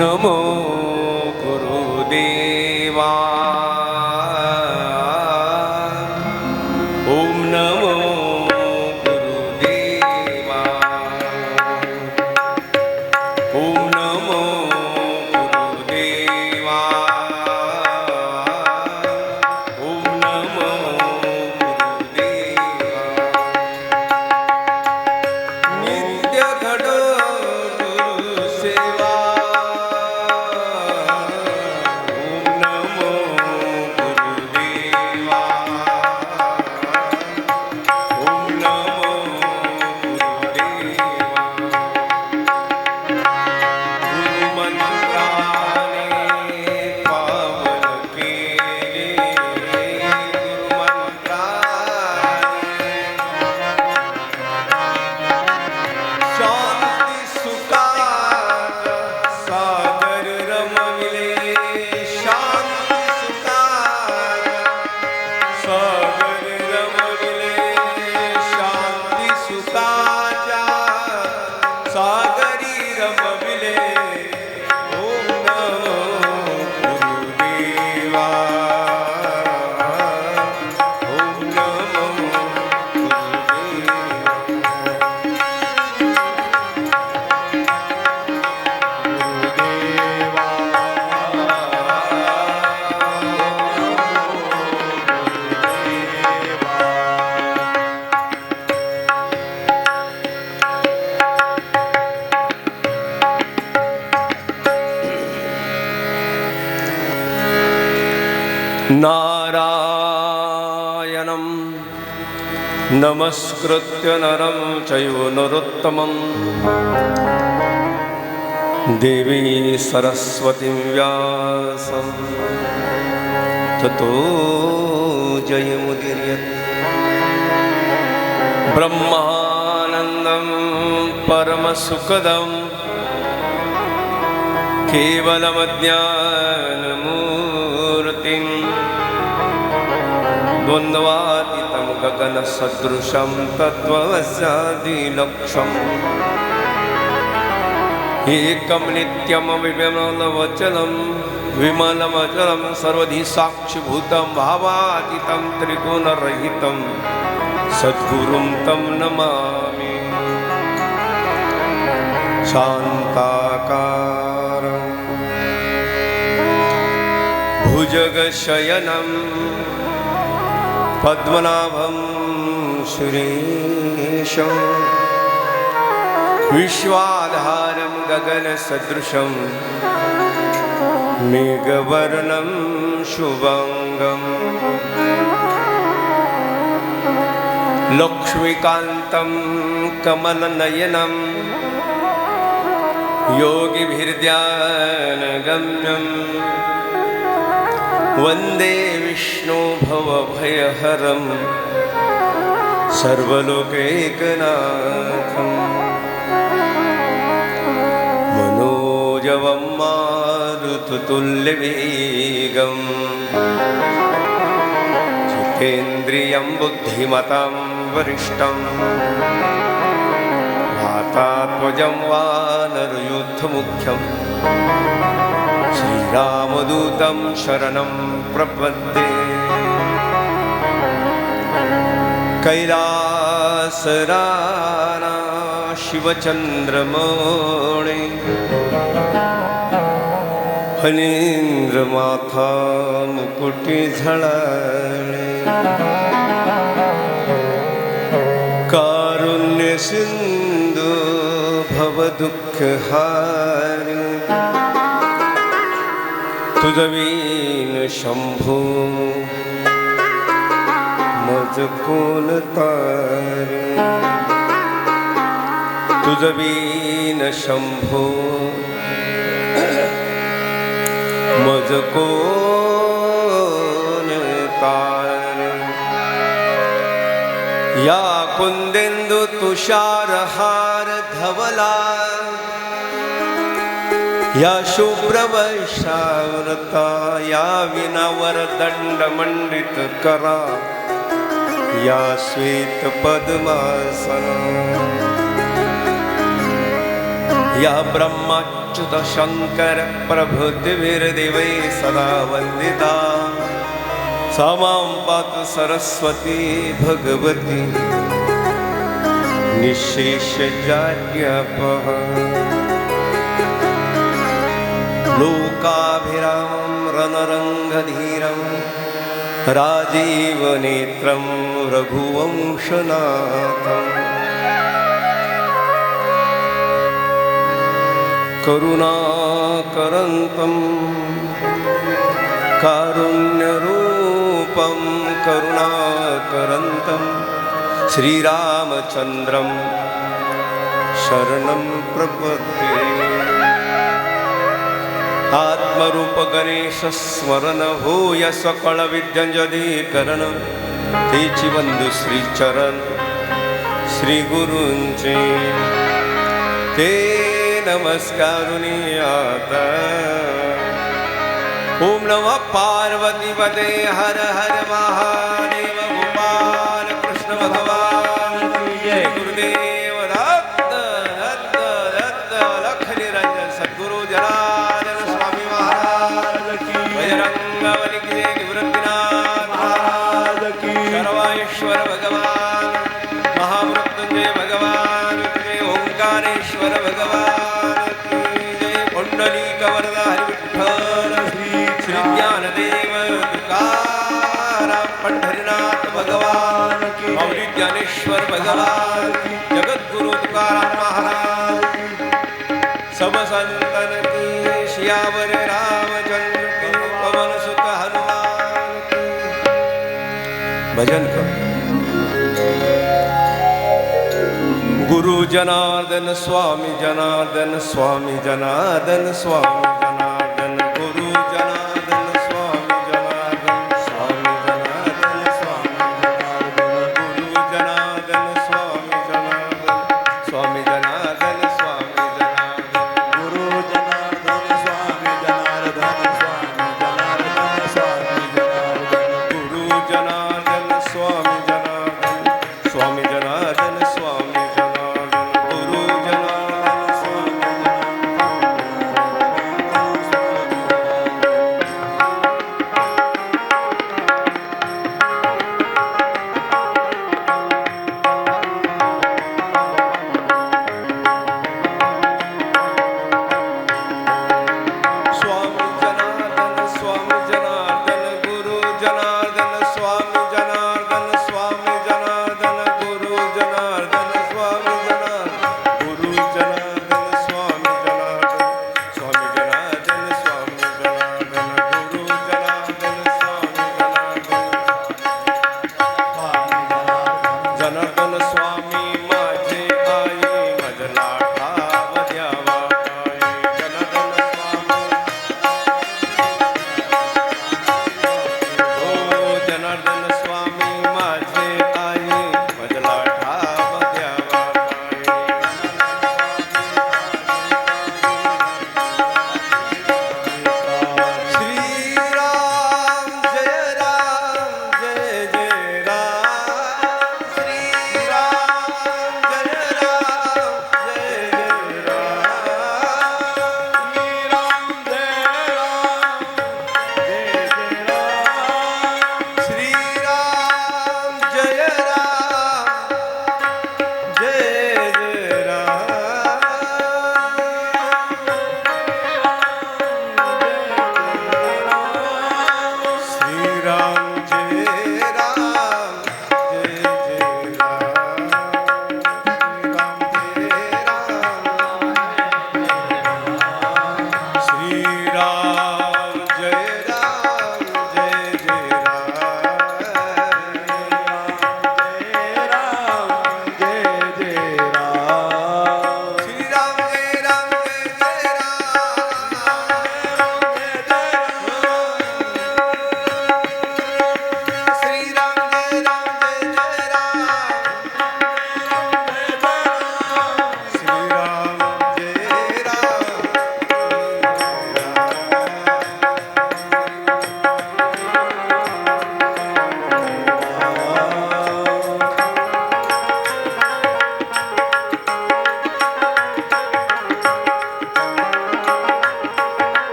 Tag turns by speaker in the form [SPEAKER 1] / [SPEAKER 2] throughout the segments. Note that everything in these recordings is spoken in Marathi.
[SPEAKER 1] नमो गुरुदेवा। ओम नमो गुरुदेवा। ओम नमो गुरुदेवा। ओम नमो गुरुदेवा। नित्य घडो गुरु सेवा। ओम नमो गुरुदेवा। ओम नमो गुरुदेवा। गुरुमंत्राने पावन केले। गुरुमंत्राने शांती सुखाचा सागर रमविले। शांती सुखाचा सागर रमविले। शांती सुखाच्या सागरी रमविले। ओम नमो गुरुदेवा। ओम नमो नारायणं नमस्कृत्य नरं चैव नरोत्तमं देवी सरस्वतीं व्यासं ततो जयमुदीरयेत्। ब्रह्मानन्दं परमसुखदं केवलमज्ञानमूर्तिं द्वन्द्वातीतं गगनसदृशं तत्त्वमस्यादिलक्ष्यम् एकं नित्यमविमलवचनं विमलमचलं सर्वधि साक्षिभूतं भावातीतं त्रिगुणरहितं सद्गुरुं तं नमामि। शान्ताकारं भुजगशयनं पद्मनाभं सुरेशं विश्वाधारं गगनसदृशं मेघवर्णं शुभंगं लक्ष्मीकान्तं कमलनयनं योगिभिर्ध्यानगम्यं वन्दे विष्णु भवभयहरं सर्वलोकैकनाथं। मनोजवं मारुततुल्यवेगं जितेन्द्रियं बुद्धिमतां वरिष्ठं वातात्मजं वानरयूथमुख्यं श्रीरामदूतं शरणं प्रपद्ये। कैलासराना शिवचन्द्रमौळि फणीन्द्रमाथा मुकुटि झळाळे। कारुण्य सिंधु भवदुःखहारी तुझवीन शंभो मज कोण तारे। तुझवीन शंभो मज कोण तारे। या कुंदेंदु तुषारहार धवला या शुभ्रवैशावृता या विनावर दंडमंडित करा या श्वेत पद्मासना या ब्रह्माच्युत शंकर प्रभृतिभिर्देवै सदा वंदिता सा मां पातु सरस्वती भगवती निःशेषजाड्यापः लोकाभिरामं रणरङ्गधीरं राजीवनेत्रं रघुवंशनाथम् करुणाकरन्तं कारुण्यरूपं करुणाकरन्तं श्रीरामचन्द्रं शरणं प्रपद्ये आत्मरूप गणेश स्मरण होय सकळ विद्यंजलीकरण तेची वंदू श्रीचरण श्री गुरूंचे ते नमस्कारुनी आता ओम नमः पार्वती पदे हर हर महादेव गोपाल कृष्ण भगवान जय गुरुदेव दत्त दत्त दत्त लख निरंजन सद्गुरु जनार्दन स्वामी महाराज की बजरंग बली की निवृत्तिनाथ महाराज की सर्वेश्वर भगवान महामृत्युंजय भगवान की ओंकारेश्वर भगवान पुंडलीक वरदा हरिविठ्ठल श्री ज्ञानदेव तुकाराम पंढरीनाथ भगवान की मौली ज्ञानेश्वर भगवान की जगद्गुरु तुकाराम महाराज सब संतन की श्यावर रामचंद्र की पवन सुत हनुमान की भजन करो। गुरु जनार्दन स्वामी जनार्दन स्वामी जनार्दन स्वामी जनार्दन गुरु जनार्दन स्वामी जनार्दन स्वामी जनार्दन स्वामी जनार्दन गुरु जनार्दन स्वामी जनार्दन स्वामी जनार्दन स्वामी जनार्दन गुरु जनार्दन स्वामी जनार्दन स्वामी जनार्दन स्वामी जनार्दन गुरु जनार्दन स्वामी जनार्दन स्वामी जनार्दन स्वामी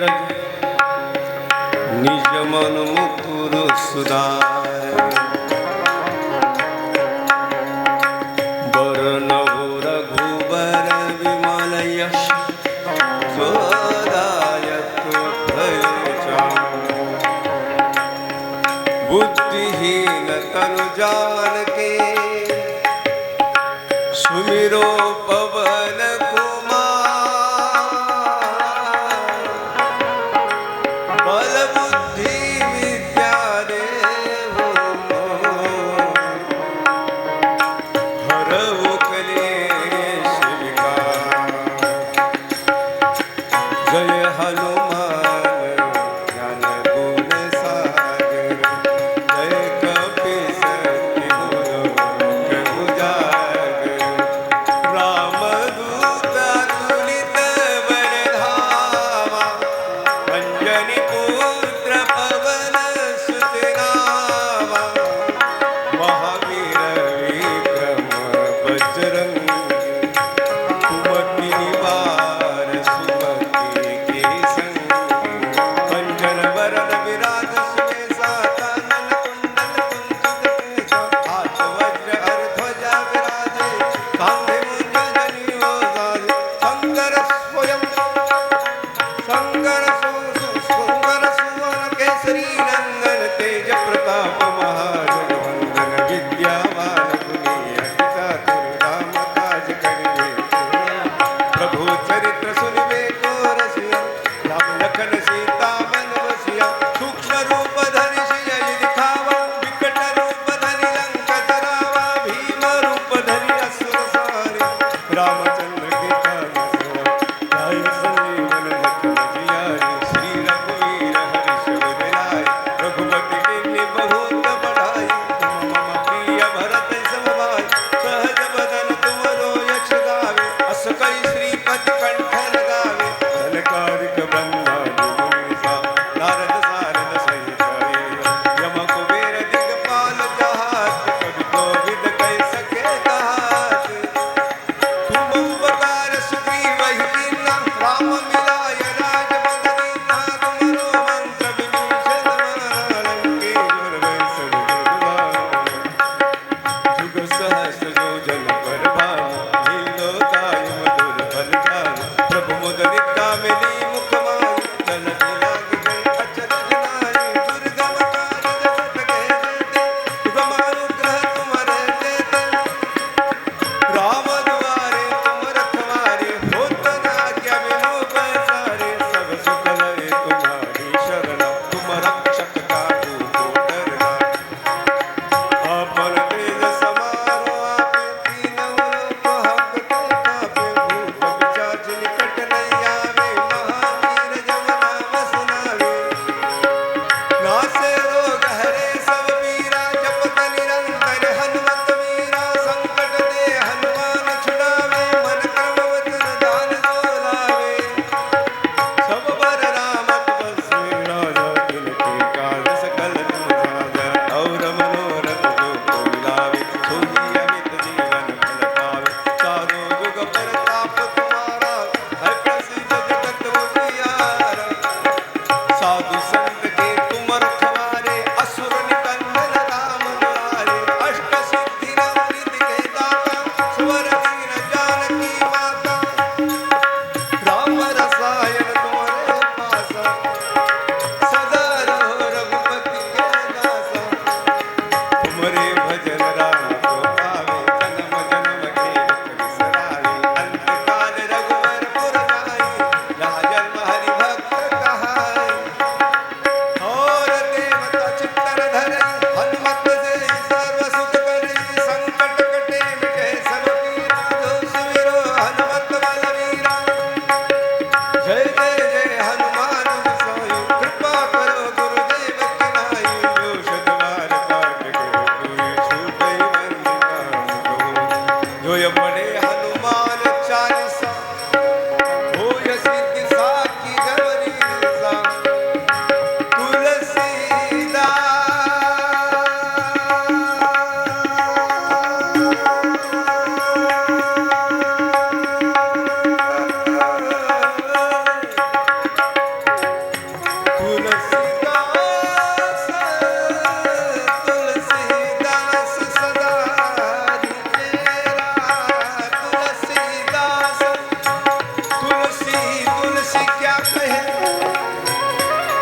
[SPEAKER 1] रज निज मन मुकुर सुधाय वरनहु रघुबर विमल यश जोदायक फल चारु बुद्धिहीन तनु जानके सुमिरो पवन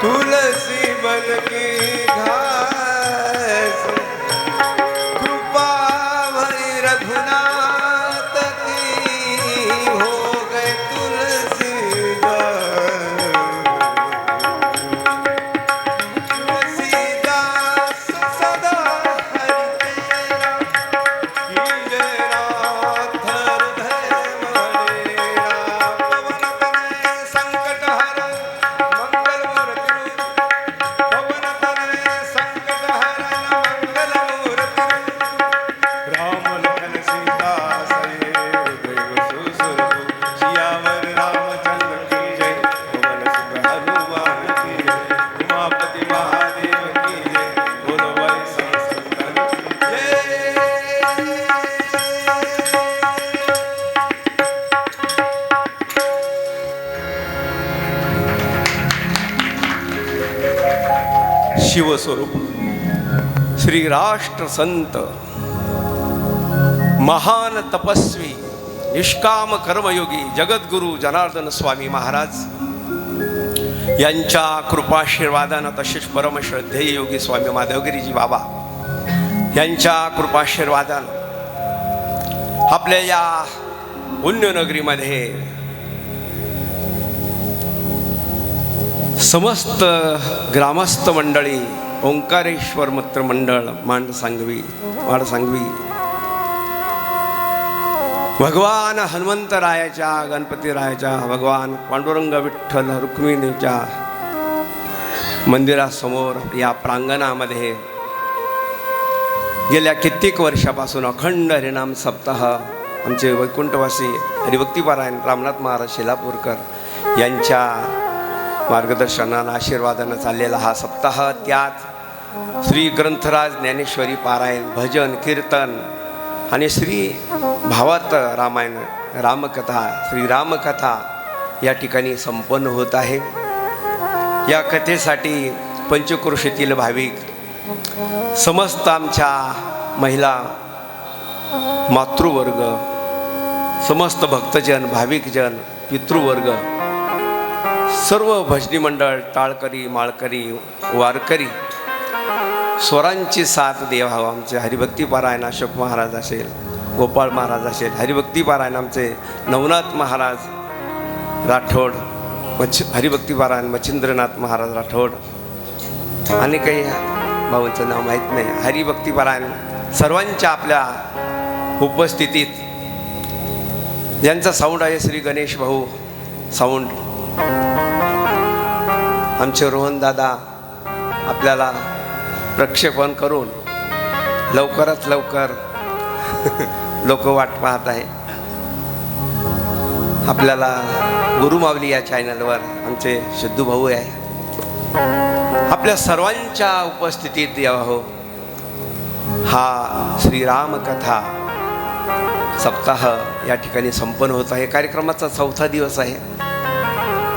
[SPEAKER 1] तुलसी बन की घास कृपा भई रघुनाथ की हो गए तुलसीदास सदा हरि तेरा कीजे नाथ हृदय मरेरा पवन तनय संकट हरण मंगल मूर्ति पवन तनय संकट हरण मंगल मूर्ति राम लखन सीता सहित देव सुसुर सियावर रामचंद्र की जय पवन सुत हनुमान की जय उमापति महादेव की जय बोलो भाई संतन की जय। शिवस्वरूप श्री राष्ट्र संत महान तपस्वी निष्काम कर्मयोगी जगद्गुरु जनार्दन स्वामी महाराज यांच्या कृपाशीर्वादानं तसेच परमश्रद्धेय योगी स्वामी माधवगिरीजी बाबा यांच्या कृपाशीर्वादानं आपल्या या पुण्यनगरीमध्ये समस्त ग्रामस्थ मंडळी ओंकारेश्वर मित्र मंडळ माडसांगवी भगवान हनुमंतरायाच्या गणपतीरायाच्या भगवान पांडुरंग विठ्ठल रुक्मिणीच्या मंदिरासमोर या प्रांगणामध्ये गेल्या कित्येक वर्षापासून अखंड हरिनाम सप्ताह आमचे वैकुंठवासी हरिभक्तीपारायण रामनाथ महाराज शेलापूरकर यांच्या मार्गदर्शनानं आशीर्वादानं चाललेला हा सप्ताह, त्यात श्री ग्रंथराज ज्ञानेश्वरी पारायण भजन कीर्तन आणि श्री भावार्थ रामायण रामकथा श्रीरामकथा या ठिकाणी संपन्न होत आहे। या कथेसाठी पंचक्रोशीतील भाविक समस्त आमच्या महिला मातृवर्ग समस्त भक्तजन भाविकजन पितृवर्ग सर्व भजनी मंडळ टाळकरी माळकरी वारकरी स्वरांची साथ देवा आमचे हरिभक्तीपारायण अशोक महाराज असेल गोपाळ महाराज असेल हरिभक्तीपारायण आमचे नवनाथ महाराज राठोड हरिभक्तीपारायण मच्छिंद्रनाथ महाराज राठोड आणि काही भाऊंचं नाव माहीत नाही हरिभक्तीपारायण सर्वांच्या आपल्या उपस्थितीत ज्यांचा साऊंड आहे श्री गणेश भाऊ साऊंड आमचे रोहन दादा आपल्याला प्रक्षेपण करून लवकरात लवकर लोक वाट पाहत आहे। आपल्याला गुरुमावली या चॅनलवर आमचे सिद्धू भाऊ आहे आपल्या सर्वांच्या उपस्थितीत यावा हो हा श्रीराम कथा सप्ताह या ठिकाणी संपन्न होत आहे। कार्यक्रमाचा 4था दिवस आहे।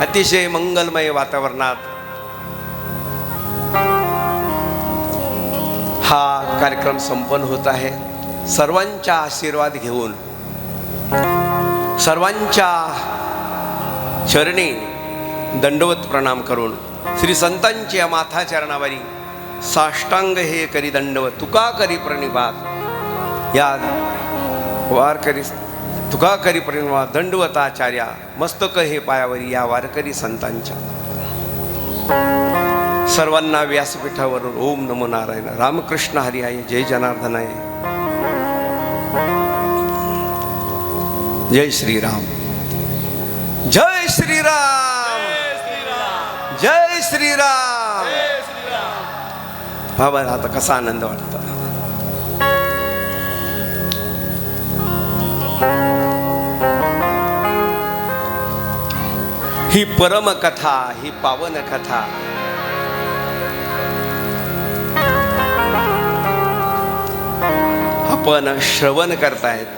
[SPEAKER 1] अतिशय मंगलमय वातावरणात हा कार्यक्रम संपन्न होत आहे। सर्वांचा आशीर्वाद घेऊन सर्वांच्या चरणी दंडवत प्रणाम करून श्री संतांच्या माथा चरणावरी साष्टांग हे करी दंडवत तुका करी प्रणिपात या वारकरी तुका करी प्रणिपात दंडवताचार्या मस्तक हे पायावरी या वारकरी संतांच्या सर्वांना व्यासपीठावरून ओम नमो नारायण रामकृष्ण हरी आहे जय जनार्दन आहे जय श्रीराम जय श्रीराम जय श्रीराम। बाबा आता कसा आनंद वाटतो। ही परम कथा ही पावन कथा आपण श्रवण करतायत।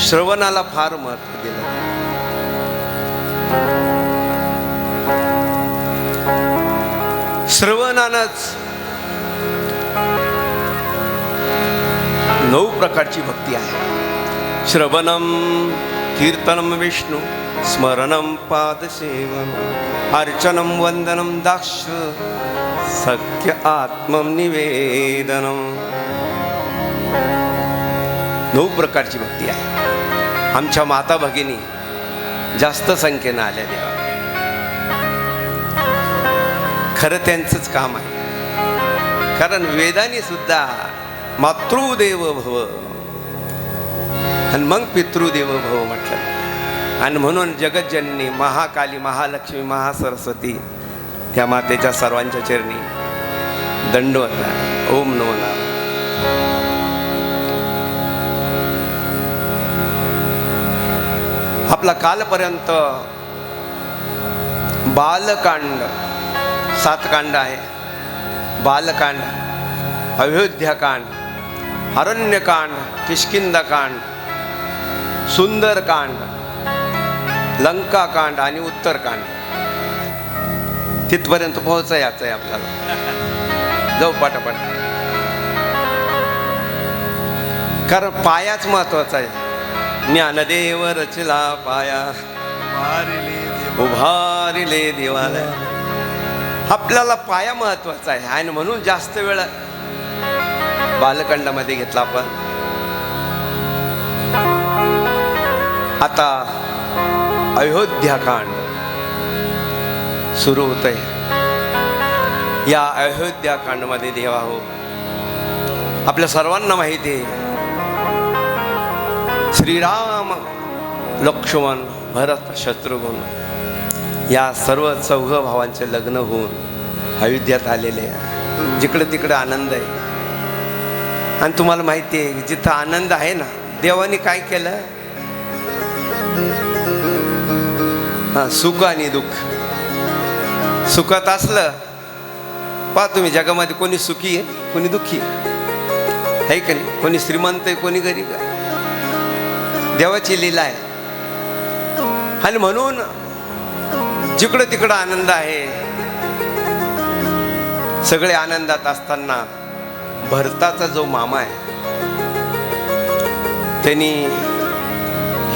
[SPEAKER 1] श्रवणाला फार महत्त्व दिलं। श्रवणानंच 9 प्रकारची भक्ती आहे। श्रवणम कीर्तनम विष्णू स्मरणं पादसेवनं अर्चनं वंदनं दाक्ष सख्य आत्मं निवेदनं. 9 प्रकारची भक्ती आहे. आमच्या माता भगिनी जास्त संख्येनं आल्या देवा. खरं त्यांचंच काम आहे. कारण वेदांनी सुद्धा मातृदेव भव आणि मग पितृदेव भव म्हटलं. आणि म्हणून जगज्जननी महाकाली महालक्ष्मी महासरस्वती त्या मातेच्या सर्वांच्या चरणी दंडवत आहे. ओम नमो नारायण. आपला कालपर्यंत बालकांड 7 कांड आहे. बालकांड, अयोध्याकांड, अरण्यकांड, किष्किंधाकांड, सुंदरकांड, लंकाकांड आणि उत्तरकांड. तिथपर्यंत पोहोचायचं आहे आपल्याला. जाऊ पटापट. कारण पायाच महत्वाचा आहे. ज्ञानदेव रचला पाया उभारिले देवालय. आपल्याला पाया महत्वाचा आहे आणि म्हणून जास्त वेळ बालकांडामध्ये घेतला आपण. आता अयोध्याकांड सुरू होत आहे. या अयोध्याकांडमध्ये देवा हो, आपल्या सर्वांना माहिती आहे श्रीराम, लक्ष्मण, भरत, शत्रुघ्न या सर्व 4 भावांचे लग्न होऊन अयोध्यात आलेले आहे. जिकडे तिकडे आनंद आहे. आणि तुम्हाला माहिती आहे जिथं आनंद आहे ना, देवाने काय केलं? सुख आणि दुःख. सुखात असलं पहा तुम्ही, जगामध्ये कोणी सुखी आहे कोणी दुःखी आहे का नाही? कोणी श्रीमंत आहे कोणी गरीब आहे. देवाची लीला आहे. आणि म्हणून जिकडं तिकडं आनंद आहे. सगळे आनंदात असताना भरताचा जो मामा आहे त्यांनी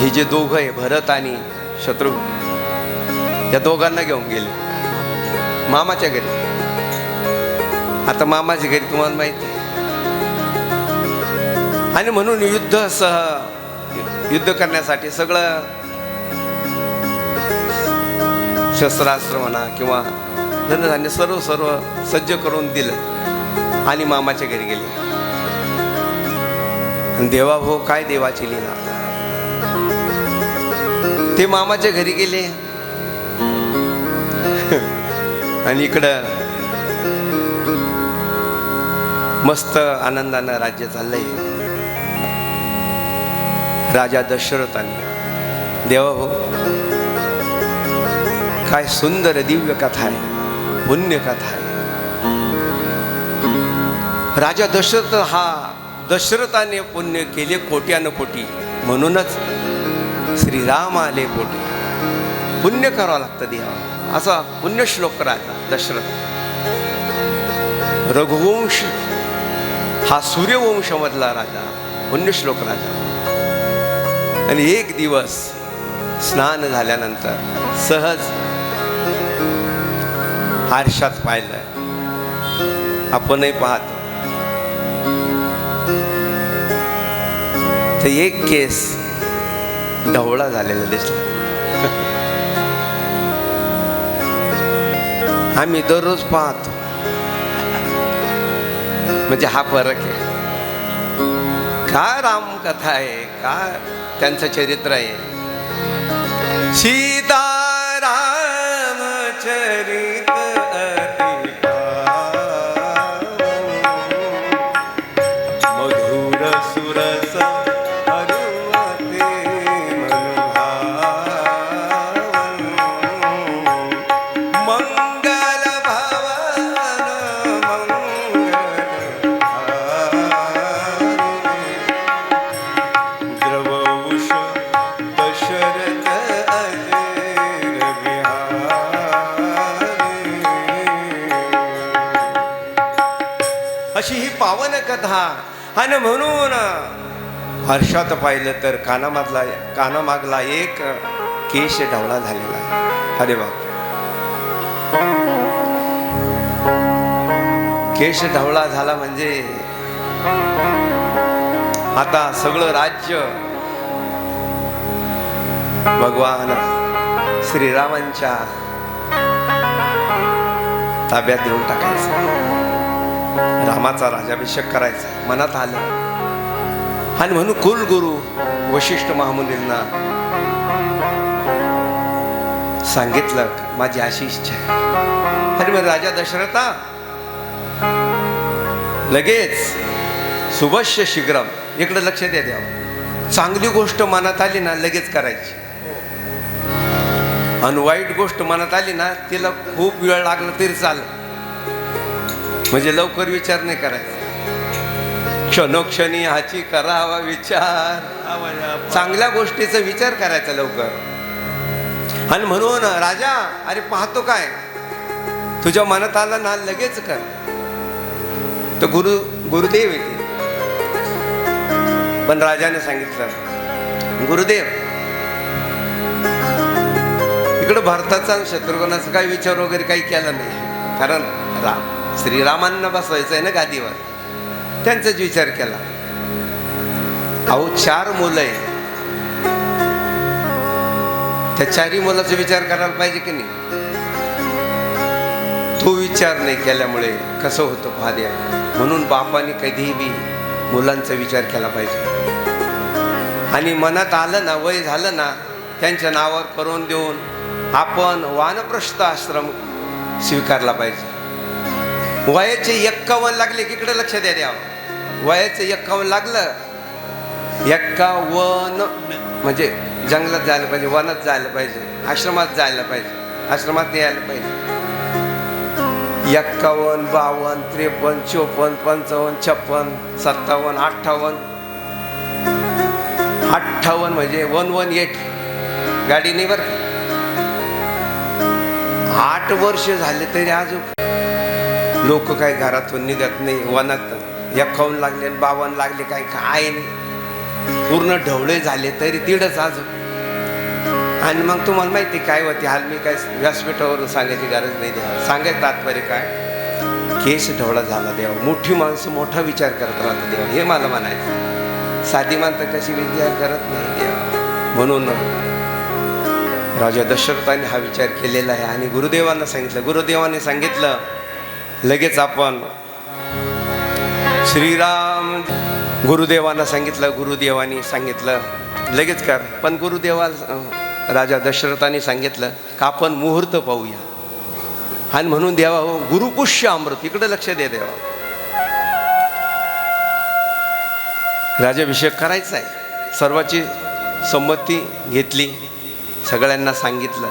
[SPEAKER 1] हे जे दोघं आहे भरत आणि शत्रुघ्न या दोघांना घेऊन गेले मामाच्या घरी. आता मामाच्या घरी तुम्हाला माहिती आहे. आणि म्हणून युद्ध करण्यासाठी सगळं शस्त्रास्त्र म्हणा किंवा धनधान्य सर्व सज्ज करून दिलं आणि मामाच्या घरी गेले. देवा भाऊ काय देवाची लीला. ते मामाच्या घरी गेले आणि इकडं मस्त आनंदानं राज्य चाललंय. राजा दशरथाने. देवा भाऊ काय सुंदर दिव्य कथा आहे, पुण्य कथा आहे. राजा दशरथाने पुण्य केले कोट्यानं कोटी. म्हणूनच श्रीराम आले पोटी. पुण्य करावं लागतं देवा. असा पुण्यश्लोक राजा दशरथ. रघुवंश हा सूर्यवंशामधला राजा, पुण्यश्लोक राजा. आणि एक दिवस स्नान झाल्यानंतर सहज आरशात पाहिलं. आपणही पाहतो तर एक केस ढवळा झालेला दिसला. आम्ही दररोज पाहतो. म्हणजे हा फरक आहे. काय रामकथा आहे, काय त्यांचं चरित्र आहे. सीताराम चरित मधुर सुरस अशी ही पावन कथा. आणि म्हणून हर्षात पाहिलं तर कानामागला एक केश ढवळा झालेला आहे. अरे बाप, केश ढवळा झाला म्हणजे आता सगळं राज्य भगवान श्रीरामांच्या ताब्यात देऊन टाकायचं, रामाचा राज्याभिषेक करायचा मनात आलं. आणि म्हणून कुलगुरू वशिष्ठ महामुनींना सांगितलं, माझी अशी इच्छा आहे. अरे मग राजा दशरथा, लगेच शुभस्य शीघ्रम, इकडे लक्ष द्यावं. चांगली गोष्ट मनात आली ना लगेच करायची, आणि वाईट गोष्ट मनात आली ना तिला खूप वेळ लागला तरी चालेल, म्हणजे लवकर विचार नाही करायचा. क्षणोक्षणी हाची करावा विचार, चांगल्या गोष्टीचा विचार करायचा लवकर. आणि म्हणून राजा, अरे पाहतो काय, तुझ्या मनात आलं ना लगेच कर. तर गुरुदेव येते. पण राजाने सांगितलं, गुरुदेव, इकडं भारताचा शत्रुघ्नाचा काही विचार वगैरे काही केला नाही, कारण श्रीरामांना बसवायचं आहे ना गादीवर, त्यांचाच विचार केला. अहो 4 मुलं आहे, त्या 4ही मुलाचा विचार करायला पाहिजे की नाही. तो विचार नाही केल्यामुळे कसं होतं पहा द्या. म्हणून बापाने कधीही बी मुलांचा विचार केला पाहिजे. आणि मनात आलं ना, वय झालं ना, त्यांच्या नावावर करून देऊन आपण वानप्रस्थ आश्रम स्वीकारला पाहिजे. वयाचे 51 लागले की इकडे लक्ष द्यावं. वयाचे 51 लागलं, 51 म्हणजे जंगलात जायला पाहिजे, वनात जायला पाहिजे, आश्रमात जायला पाहिजे, आश्रमात यायला पाहिजे. 51, 52, 53, 54, 55, 56, 57, 58 म्हणजे 118 गाडी नाही बरं. 8 वर्ष झाले तरी अजून लोक काही घरातून निघत नाही. वनात 51 लागले, 52 लागले, काही काय नाही, पूर्ण ढवळे झाले तरी तिडच अजून. आणि मग तुम्हाला माहिती काय होते हाल, मी काय व्यासपीठावरून सांगायची गरज नाही. द्यावं सांगायचं तात्पर्य काय, केस ढवळा झाला देवा. मोठी माणसं मोठा विचार करत राहतात देवा, हे मला म्हणायचं. साधी माणसं कशी विचार करत नाही देवा. म्हणून राजा दशरथाने हा विचार केलेला आहे आणि गुरुदेवांना सांगितलं. गुरुदेवाने सांगितलं लगेच आपण श्रीराम, गुरुदेवांना सांगितलं, गुरुदेवानी सांगितलं लगेच कर. पण राजा दशरथाने सांगितलं का आपण मुहूर्त पाहूया. आणि म्हणून देवा हो गुरुपुष्य अमृत, इकडे लक्ष दे देवा, राज्याभिषेक करायचा आहे. सर्वाची संमती घेतली, सगळ्यांना सांगितलं,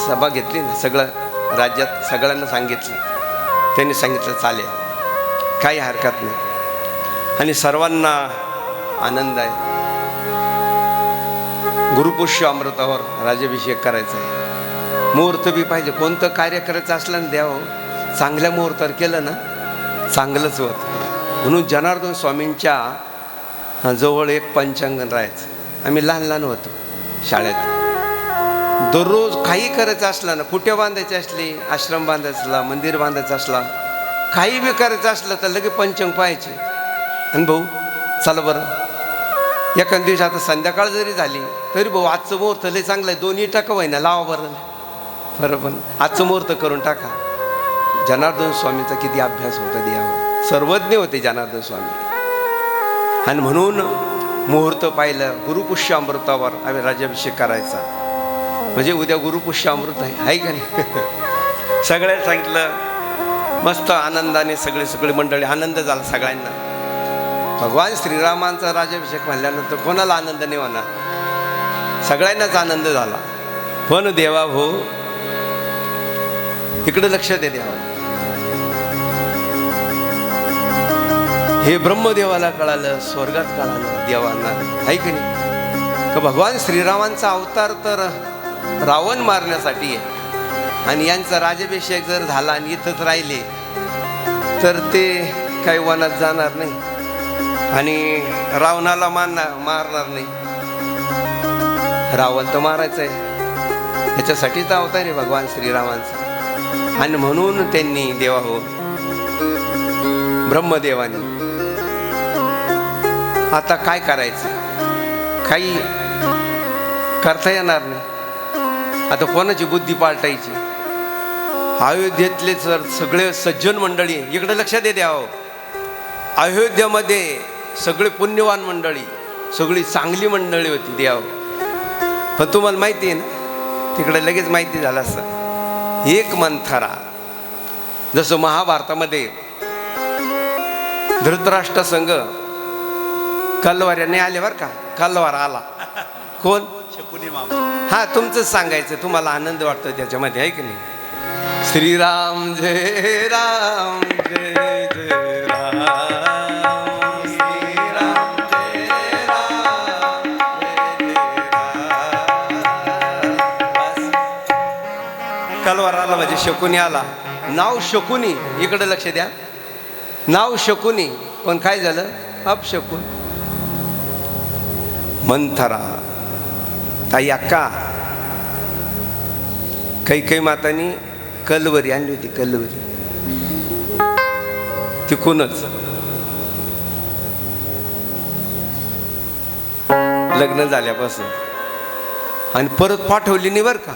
[SPEAKER 1] सभा घेतली ना, सगळं राज्यात सगळ्यांना सांगितलं. त्यांनी सांगितलं चालेल, काही हरकत नाही. आणि सर्वांना आनंद आहे. गुरुपुष्य अमृतावर राज्याभिषेक करायचा आहे. मुहूर्त बी पाहिजे. कोणतं कार्य करायचं असलं ना द्यावं, चांगल्या मुहूर्तावर केलं ना चांगलंच होतं. म्हणून जनार्दन स्वामींच्या जवळ एक पंचांगण राहायचं. आम्ही लहान लहान होतो शाळेत. दररोज काही करायचं असलं ना, कुठे बांधायची असली, आश्रम बांधायचा असला, मंदिर बांधायचं असला, काही बी करायचं असलं तर लगे पंचांग पाहायचे. आणि भाऊ चला बरं, एखाद दिवशी आता संध्याकाळ जरी झाली तरी भाऊ आजचं मुहूर्त लय चांगलं आहे, 2 टाका होईना लावा बरं बरोबर, आजचं मुहूर्त करून टाका. जनार्दन स्वामीचा किती अभ्यास होता द्यावा, सर्वज्ञ होते जनार्दन स्वामी. आणि म्हणून मुहूर्त पाहिलं. गुरुपुष्य अमृतावर आम्ही राज्याभिषेक करायचा. म्हणजे उद्या गुरुपुष्य अमृत आहे का नाही. सगळ्यांना सांगितलं, मस्त आनंदाने सगळी मंडळी, आनंद झाला सगळ्यांना. भगवान श्रीरामांचा राज्याभिषेक म्हणल्यानंतर कोणाला आनंद नाही होणार, सगळ्यांनाच आनंद झाला. पण देवा हो इकडे लक्ष दे देवा. हे ब्रह्मदेवाला कळालं, स्वर्गात कळालं देवांना, आहे की नाही. का भगवान श्रीरामांचा अवतार तर रावण मारण्यासाठी आहे. आणि यांचा राज्याभिषेक जर झाला आणि इथंच राहिले तर ते काही वनात जाणार नाही आणि रावणाला मारणार नाही. रावण तर मारायचं आहे, ह्याच्यासाठीच तर अवतार आहे भगवान श्रीरामांचा. आणि म्हणून त्यांनी देवा हो ब्रह्मदेवानी आता काय करायचं, काही करता येणार नाही. आता कोणाची बुद्धी पालटायची? अयोध्येतले सगळे सज्जन मंडळी इकडे लक्ष दे द्यावं. अयोध्येमध्ये सगळे पुण्यवान मंडळी, सगळी चांगली मंडळी होती द्यावं. पण तुम्हाला माहिती आहे ना, तिकडे लगेच माहिती झालं असं. एक मंथरा, जसं महाभारतामध्ये धृतराष्ट्र संघ कल्वाऱ्याने आले बरं का. कल्वार आला कोण?
[SPEAKER 2] शकुनी मामा.
[SPEAKER 1] हा, तुमचंच सांगायचं, तुम्हाला आनंद वाटतो त्याच्यामध्ये, आहे की नाही? श्रीराम जय राम जय जय राम, श्रीराम जय राम जय जय राम. कल्वार आला म्हणजे शकुनी आला. नाव शकुनी, इकडे लक्ष द्या, नाव शकुनी, पण काय झालं? अपशकुन. मंथरा ताई अक्का, काही मातांनी कलवरी आणली होती, कलवरी तिकूनच लग्न झाल्यापासून, आणि परत पाठवली नाही बरं का.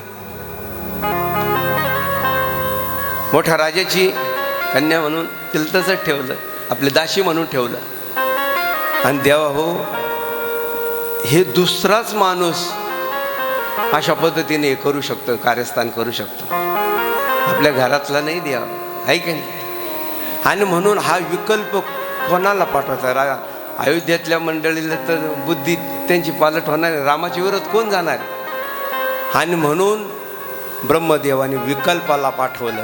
[SPEAKER 1] मोठ्या राजाची कन्या म्हणून तिला तसंच ठेवलं, आपले दासी म्हणून ठेवलं. आणि देवा हो, हे दुसराच माणूस अशा पद्धतीने हे करू शकतो, कार्यस्थान करू शकतो, आपल्या घरातला नाही द्यावं, आहे की नाही? आणि म्हणून हा विकल्प कोणाला पाठवायचा? अयोध्येतल्या मंडळीला तर बुद्धी त्यांची पालट होणार आहे, रामाच्या विरोधात कोण जाणार आहे? आणि म्हणून ब्रह्मदेवाने विकल्पाला पाठवलं.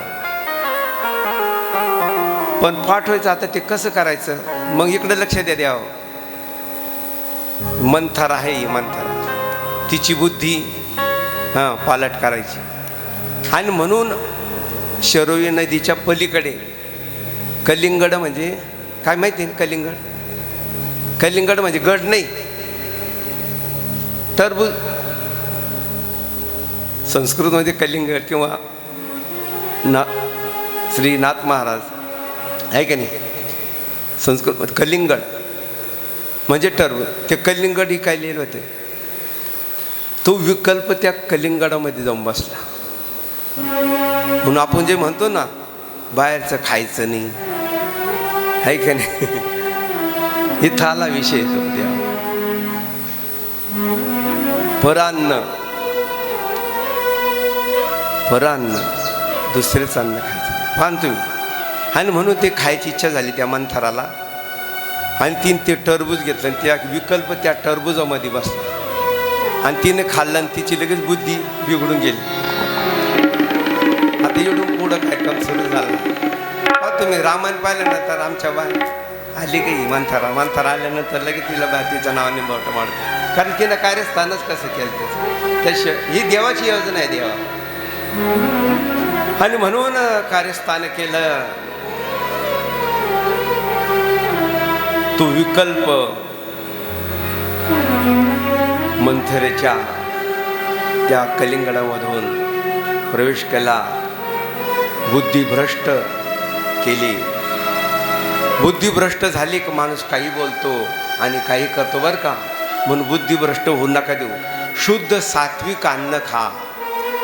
[SPEAKER 1] पण पाठवायचं आता ते कसं करायचं? मग इकडे लक्ष द्यावं. मंथर आहे ही मंथरा, तिची बुद्धी पालट करायची. आणि म्हणून शरयू नदीच्या पलीकडे कलिंगड म्हणजे काय माहिती आहे? कलिंगड, कलिंगड म्हणजे गड नाही, टरबूज. संस्कृतमध्ये कलिंगड किंवा श्रीनाथ महाराज, आहे का नाही? संस्कृतमध्ये कलिंगड म्हणजे टरबूज. ते कलिंगड ही काय लिहिलं होते, तो विकल्प त्या कलिंगडामध्ये जाऊन बसला. म्हणून आपण जे म्हणतो ना, बाहेरचं खायचं नाही, आहे का नाही? इथं आला विषय द्या. परान्न, परान्न दुसरेच अन्न खायचं पान तुम्ही. आणि म्हणून ते खायची इच्छा झाली त्या मंथराला, आणि तिने ते टरबूज घेतलं आणि त्या विकल्प त्या टरबुजामध्ये बसला. आणि तिने खाल्लं आणि तिची लगेच बुद्धी बिघडून गेली. आता एवढून पुढं काय काम सुरू झालं. तुम्ही रामायण पाहिल्यानंतर आमच्या बाय आली काही मंथरा, मंथरा आल्यानंतर लगेच तिला तिचं नावाने मोठं मारतो, कारण तिनं कार्यस्थानच कसं केलं त्याचं. त्याशिवाय ही देवाची योजना आहे, देवा. आणि म्हणून कार्यस्थान केलं. तो विकल्प मंथरेच्या त्या कलिंगडामधून प्रवेश केला, बुद्धिभ्रष्ट केली. बुद्धिभ्रष्ट झाली की माणूस काही बोलतो आणि काही करतो बरं का. म्हणून बुद्धिभ्रष्ट होऊ नका देऊ. शुद्ध सात्विक अन्न खा.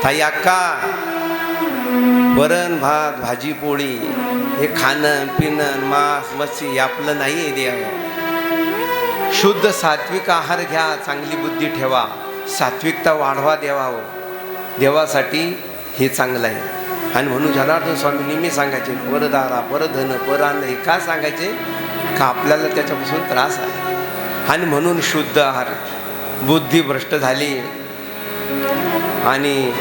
[SPEAKER 1] ताई अक्का, वरण भात भाजी पोळी हे खाणं पिणं मांस मच्छी आपलं नाही आहे. देवा शुद्ध सात्विक आहार घ्या, चांगली बुद्धी ठेवा, सात्विकता वाढवा. देवासाठी हे चांगलं आहे. आणि म्हणून जनार्दन स्वामी नेहमी सांगायचे, परदारा परधन परान्न. हे का सांगायचे? का आपल्याला त्याच्यापासून त्रास आहे. आणि म्हणून शुद्ध आहार. बुद्धी भ्रष्ट झाली आणि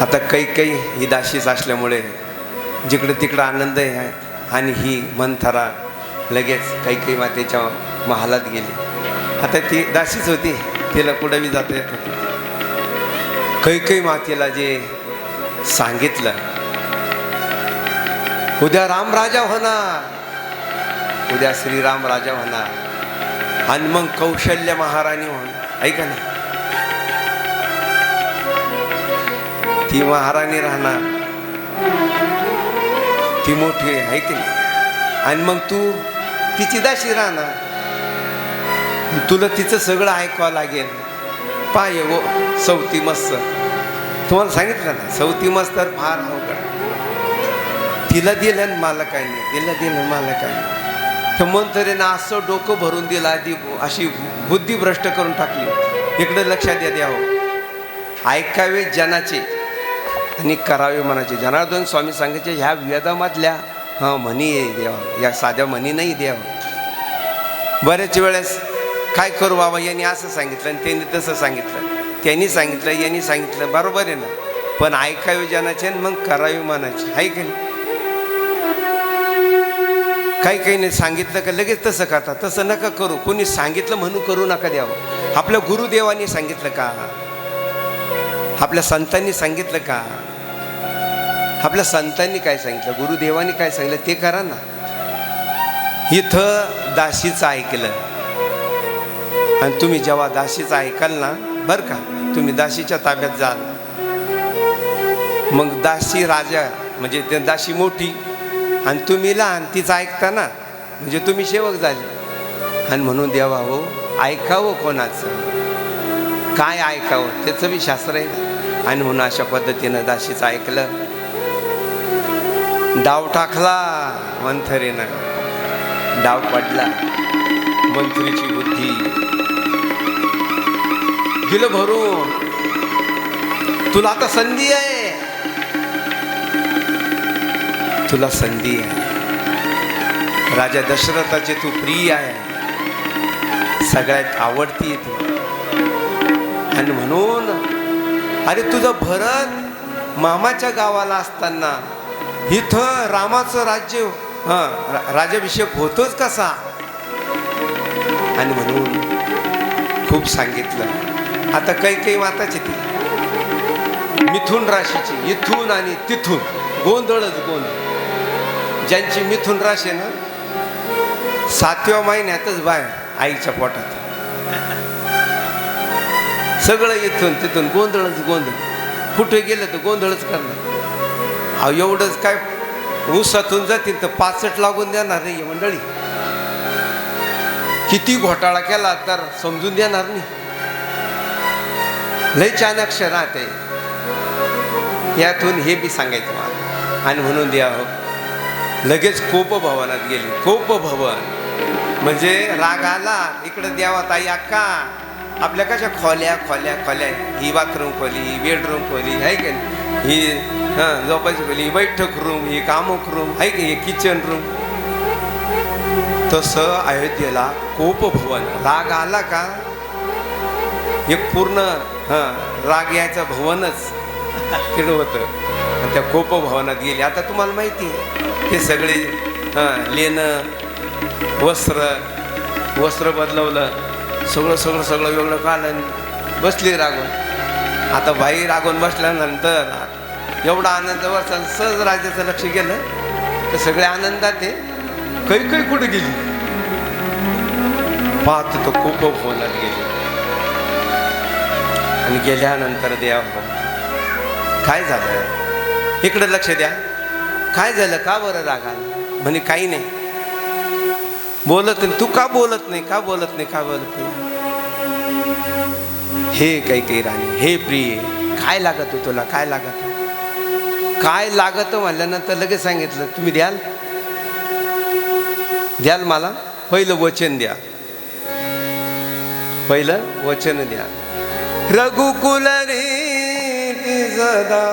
[SPEAKER 1] आता काही ही दाशीच असल्यामुळे जिकडे तिकडं आनंद आहे. आणि ही मंथरा लगेच काही मातेच्या महालात गेली. आता ती दाशीच होती, तिला कुठंही जाता येत होती. काही मातेला जे सांगितलं, उद्या राम राजा होणार, उद्या श्रीराम राजा होणार. आणि मग कौशल्य महाराणी म्हणून, ऐका ना, ती महाराणी राहणार, ती मोठी आहे की नाही, आणि मग तू तिची दाशी राहणार, तुला तिचं सगळं ऐकावं लागेल. पाय वो सवती मस्त, तुम्हाला सांगितलं ना, सवती मस्त तर फार अवघड. तिला दिलं आणि मला काय नाही, तिला दिलं मला काय नाही. तर मंत्रीनं असं डोकं भरून दिलं, आधी अशी बुद्धी भ्रष्ट करून टाकली. इकडे लक्षात द्यावं, ऐकावे जनाचे आणि करावे मनाचे. जनार्दन स्वामी सांगायचे ह्या वेदामधल्या म्हणी देवा, या साध्या म्हणी नाही देवा. बऱ्याच वेळेस काय करू बाबा, यांनी असं सांगितलं आणि त्यांनी तसं सांगितलं, त्यांनी सांगितलं यांनी सांगितलं, बरोबर आहे ना, पण ऐकावे जनाचे आणि मग करावे मनाचे, आहे की नाही. काही नाही सांगितलं का लगेच तसं करता, तसं नका करू. कोणी सांगितलं म्हणून करू नका द्यावं. आपल्या गुरुदेवांनी सांगितलं का, आपल्या संतांनी सांगितलं का, आपल्या संतांनी काय सांगितलं, गुरुदेवांनी काय सांगितलं ते करा ना. इथं दासीचं ऐकलं आणि तुम्ही जेव्हा दासीचं ऐकाल ना, बरं का, तुम्ही दासीच्या ताब्यात जाल, मग दासी राजा म्हणजे ते दासी मोठी आणि तुम्ही लहान, तिचं ऐकता ना, म्हणजे तुम्ही सेवक झाले. आणि म्हणून देवा हो, ऐकावं कोणाचं, काय ऐकावं त्याचं बी शास्त्र आहे. आणि म्हणून अशा पद्धतीनं दासीचं ऐकलं. डाव टाकला मंथरेनं, डाव पडला, मंत्रीची बुद्धी दिलं भरून. तुला आता संधी आहे, तुला संधी आहे. राजा दशरथाचे तू प्रिय आहे, सगळ्यात आवडती तू. आणि म्हणून अरे तुझं भरत मामाच्या गावाला असताना इथं रामाचं राज्य राज्याभिषेक होतोच कसा. आणि म्हणून खूप सांगितलं. आता काही माताची ती मिथुन राशीची, इथून आणि तिथून गोंधळच गोंधळ. ज्यांची मिथुन राशी ना, 7व्या महिन्यातच बाहेर आईच्या पोटात, सगळं इथून तिथून गोंधळच गोंधळ. कुठे गेलं तर गोंधळच करणार. अहो एवढंच काय, ऊसातून जातील तर 65 लागून देणार नाही मंडळी. किती घोटाळा केला तर समजून देणार नाही. लय चाणाक्ष राहते. यातून हे बी सांगायचं मला. आणि म्हणून द्या हो, लगेच कोपभवनात गेली. कोपभवन म्हणजे राग आला इकडं द्यावा ताई अक्का, आपल्या कशा खोल्या खोल्या खोल्या, ही बाथरूम खोली, ही बेडरूम खोली आहे की नाही, ही झोपायची खोली, ही बैठक रूम, ही कामक रूम आहे की, हे किचन रूम. तसं अयोध्येला कोपभवन. राग आला का एक पूर्ण राग यायचं भवनच तिकडं होतं. त्या कोपभवनात गेली. आता तुम्हाला माहिती आहे ते सगळे लेणं, वस्त्र बदलवलं, सगळं वेगळं काढलं, बसली रागून. आता बाई रागून बसल्यानंतर एवढा आनंद बसला, सहज राजाचं लक्ष गेलं तर सगळे आनंदात आहे. काही कुठे गेली पाहत तो कोपभवनात गेली. आणि गेल्यानंतर देव काय झालं इकडे लक्ष द्या, काय झालं, का बरं राग आला. म्हणे काही नाही, बोलत नाही. तू का बोलत नाही, का बोलत नाही, का बोलत नाही. हे काही राणी, हे प्रिय, काय लागत तुला, काय लागत, काय लागत म्हणल्यानंतर लगेच सांगितलं तुम्ही द्याल मला. पहिलं वचन द्या, पहिलं वचन द्या. रघुकुल रीती सदा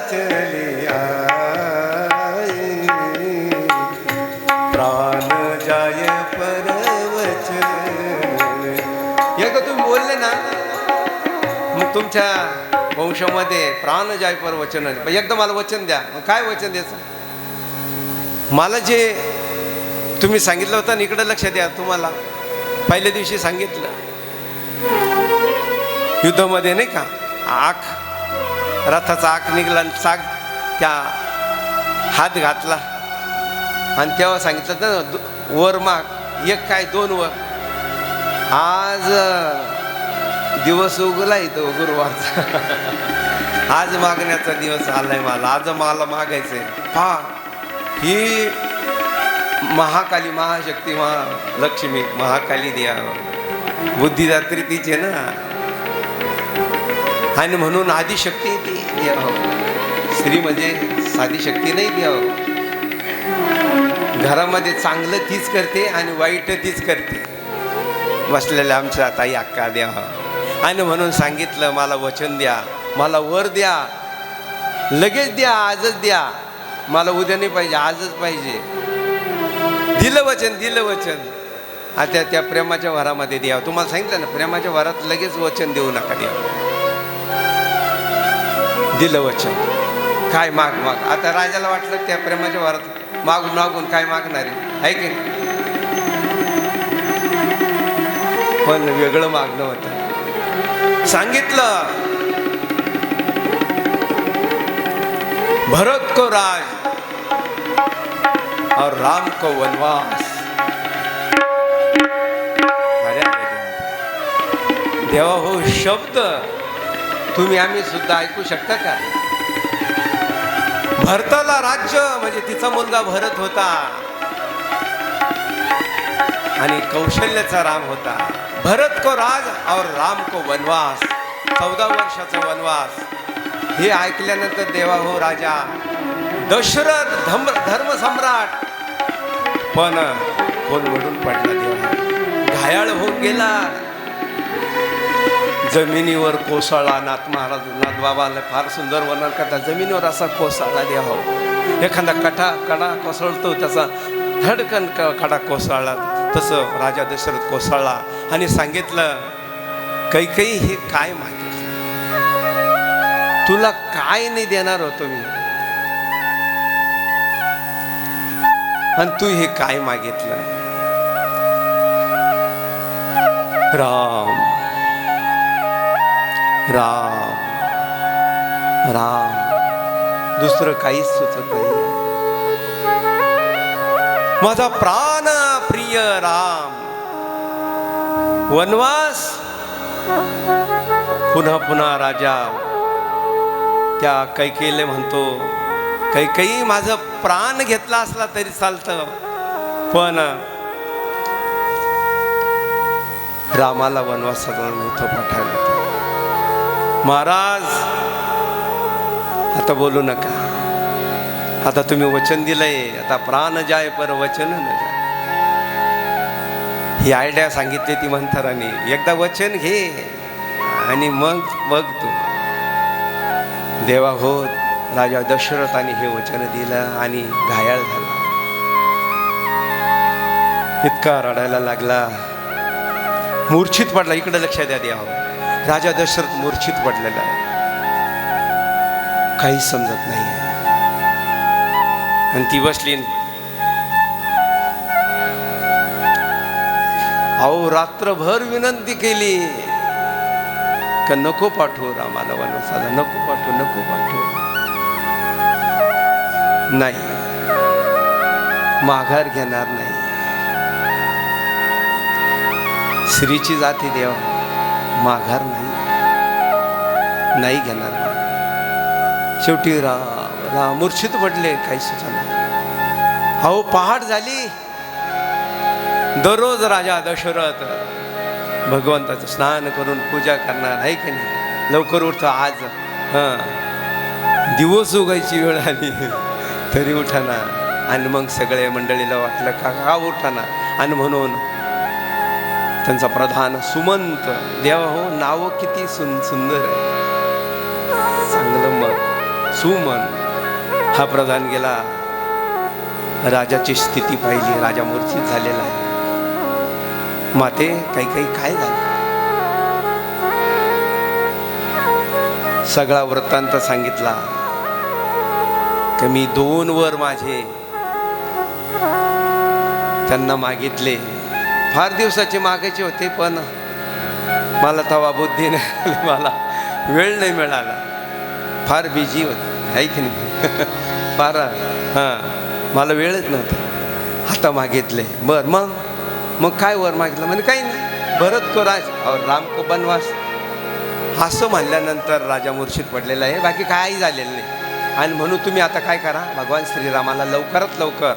[SPEAKER 1] चलिया, प्राण जाय पर वचन. एकदा तुम्ही बोलले ना, मग तुमच्या वंशामध्ये प्राण जाय पर वचन. एकदा मला वचन द्या. मग काय वचन द्यायचं, मला जे तुम्ही सांगितलं होतं ना, इकडे लक्ष द्या. तुम्हाला पहिल्या दिवशी सांगितलं युद्धामध्ये नाही का, आख रथाचा आख निघला, चाक त्या हात घातला आणि तेव्हा सांगितलं ना, वर माग, एक काय दोन वर. आज दिवस उगलाय तो गुरुवारचा. आज मागण्याचा दिवस आलाय मला. आज मला मागायचंय. पहा, ही महाकाली, महाशक्ती, महालक्ष्मी, महाकाली द्या, बुद्धिदात्री तिचे ना. आणि म्हणून आदिशक्ती ती द्यावं. स्त्री म्हणजे साधी शक्ती नाही द्यावं. घरामध्ये चांगलं तीच करते आणि वाईट तीच करते. बसलेल्या आमच्या ताई अक्का द्यावं. आणि म्हणून सांगितलं, मला वचन द्या, मला वर द्या, लगेच द्या, आजच द्या. मला उद्या नाही पाहिजे, आजच पाहिजे. दिलं वचन, दिलं वचन. आता त्या प्रेमाच्या वरामध्ये द्यावं. तुम्हाला सांगितलं ना, प्रेमाच्या वरात लगेच वचन देऊ नका, द्यावं. दिलं वचन. काय माग माग. आता राजाला वाटलं त्या प्रेमाच्या वरात मागून मागून काय मागणार आहे की नाही, पण वेगळं मागणं होतं. सांगितलं, भरत को राज और राम को वनवास. अरे देवा हो, शब्द तुम्ही आम्ही सुद्धा ऐकू शकता का? भरताला राज्य म्हणजे तिचा मुलगा भरत होता आणि कौशल्याचा राम होता. भरत को राज और राम को वनवास. 14 वर्षाचा वनवास. हे ऐकल्यानंतर देवा हो, राजा दशरथ धर्मसम्राट पण कोलमडून पडला. देवा घायाळ होऊन गेला. जमिनीवर कोसळला. नाथ महाराज, नाथ बाबाला फार सुंदर वर्णन करतात. जमिनीवर असा कोसळला देवा. एखादा कडा कोसळतो, त्याचा धडकन कडा कोसळला. तसं राजा दशरथ कोसळला आणि सांगितलं, कैकेयी हे काय मागितलं? तुला काय नाही देणार होतो मी, आणि तू हे काय मागितलं? राम राम राम, दुसरं काहीच सुचत नाही. माझा प्राण प्रिय राम. वनवास. पुन्हा पुन्हा राजा त्या कैकेयीला म्हणतो, कैकेयी माझं प्राण घेतला असला तरी चालतं, पण रामाला वनवासाला नव्हतं पाठवलं. महाराज आता बोलू नका. आता तुम्ही वचन दिलंय, आता प्राण जाय पर वचन न जाय. ही आयडिया सांगितली ती मंथराने. एकदा वचन घे आणि मग बघ तू. देवा हो, राजा दशरथाने हे वचन दिलं आणि घायाळ झाला. इतका रडायला लागला, मूर्छित पडला. इकडे लक्ष द्या देवा. राजा दशरथ मूर्छित पडलेला आहे, काही समजत नाही. आणि ती बसली. अहो, रात्रभर विनंती केली का नको पाठवू रामाला वनवासाला, नको पाठवू, नको पाठवू. नाही, माघार घेणार नाही. स्त्रीची जाती देवा, माघार नाही घेणार. शेवटी राम मूर्छित पडले, काही सुचना. अहो, पहाट झाली. दररोज राजा दशरथ भगवंताचं स्नान करून पूजा करणार आहे की नाही. लवकर उठतो. आज दिवस उगायची वेळ आली तरी उठाना. आणि मग सगळे मंडळीला वाटलं का उठाना. आणि म्हणून त्यांचा प्रधान सुमंत, देवा हो, नाव किती सुंदर आहे, चांगलं मत, सुमन. हा प्रधान गेला. राजाची स्थिती पाहिली. राजा मूर्छित झालेला आहे. माते, काही काय झालं? सगळा वृत्तांत सांगितला की मी 2 वर माझे त्यांना मागितले. फार दिवसाचे मागायचे होते, पण मला तवा बुद्धी नाही, मला वेळ नाही मिळाला. फार बिझी होते, आहे की नाही. फार मला वेळच नव्हता. आता मागितले. बरं, मग काय वर मागितलं? म्हणजे काही नाही, भरत को राज और राम को बनवास, असं म्हणल्यानंतर राजा मूर्छित पडलेला आहे, बाकी काही झालेलं नाही. आणि म्हणून तुम्ही आता काय करा, भगवान श्रीरामाला लवकरात लवकर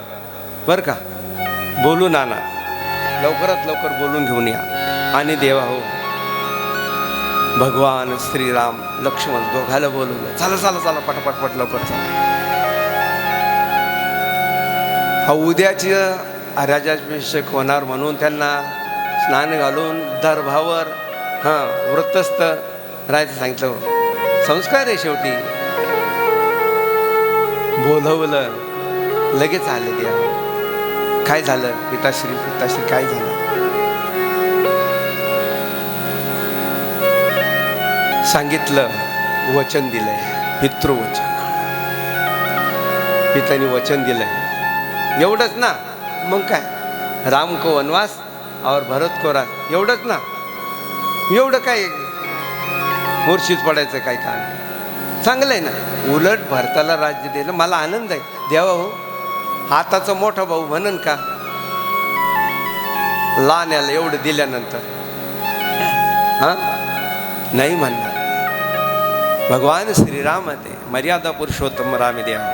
[SPEAKER 1] बरं का बोलून आणा, लवकरात लवकर बोलून घेऊन या. आणि देवा हो, भगवान श्रीराम लक्ष्मण दोघाला बोलवलं, चला चला चला पटापट लवकर चला. हा उद्याची राजाभिषेक होणार म्हणून त्यांना स्नान घालून दर्भावर वृत्तस्थ राहायचं सांगितलं. संस्कार आहे शेवटी. बोलवलं, लगेच आले द्या. काय झालं पिताश्री काय झालं? सांगितलं, वचन दिलंय, पितृवचन. पित्याने वचन दिलंय, एवढंच ना. मग काय, राम को वनवास और भरत को राज, एवढंच ना. एवढं काय मूर्छित पडायचं काय काम? चांगलं आहे ना. उलट भरताला राज्य दिलं, मला आनंद आहे. देवा हो, हाताचा मोठा भाऊ म्हणन का लहान याला एवढं दिल्यानंतर? नाही म्हणणार. भगवान श्रीराम ते मर्यादा पुरुषोत्तम राम द्यावा.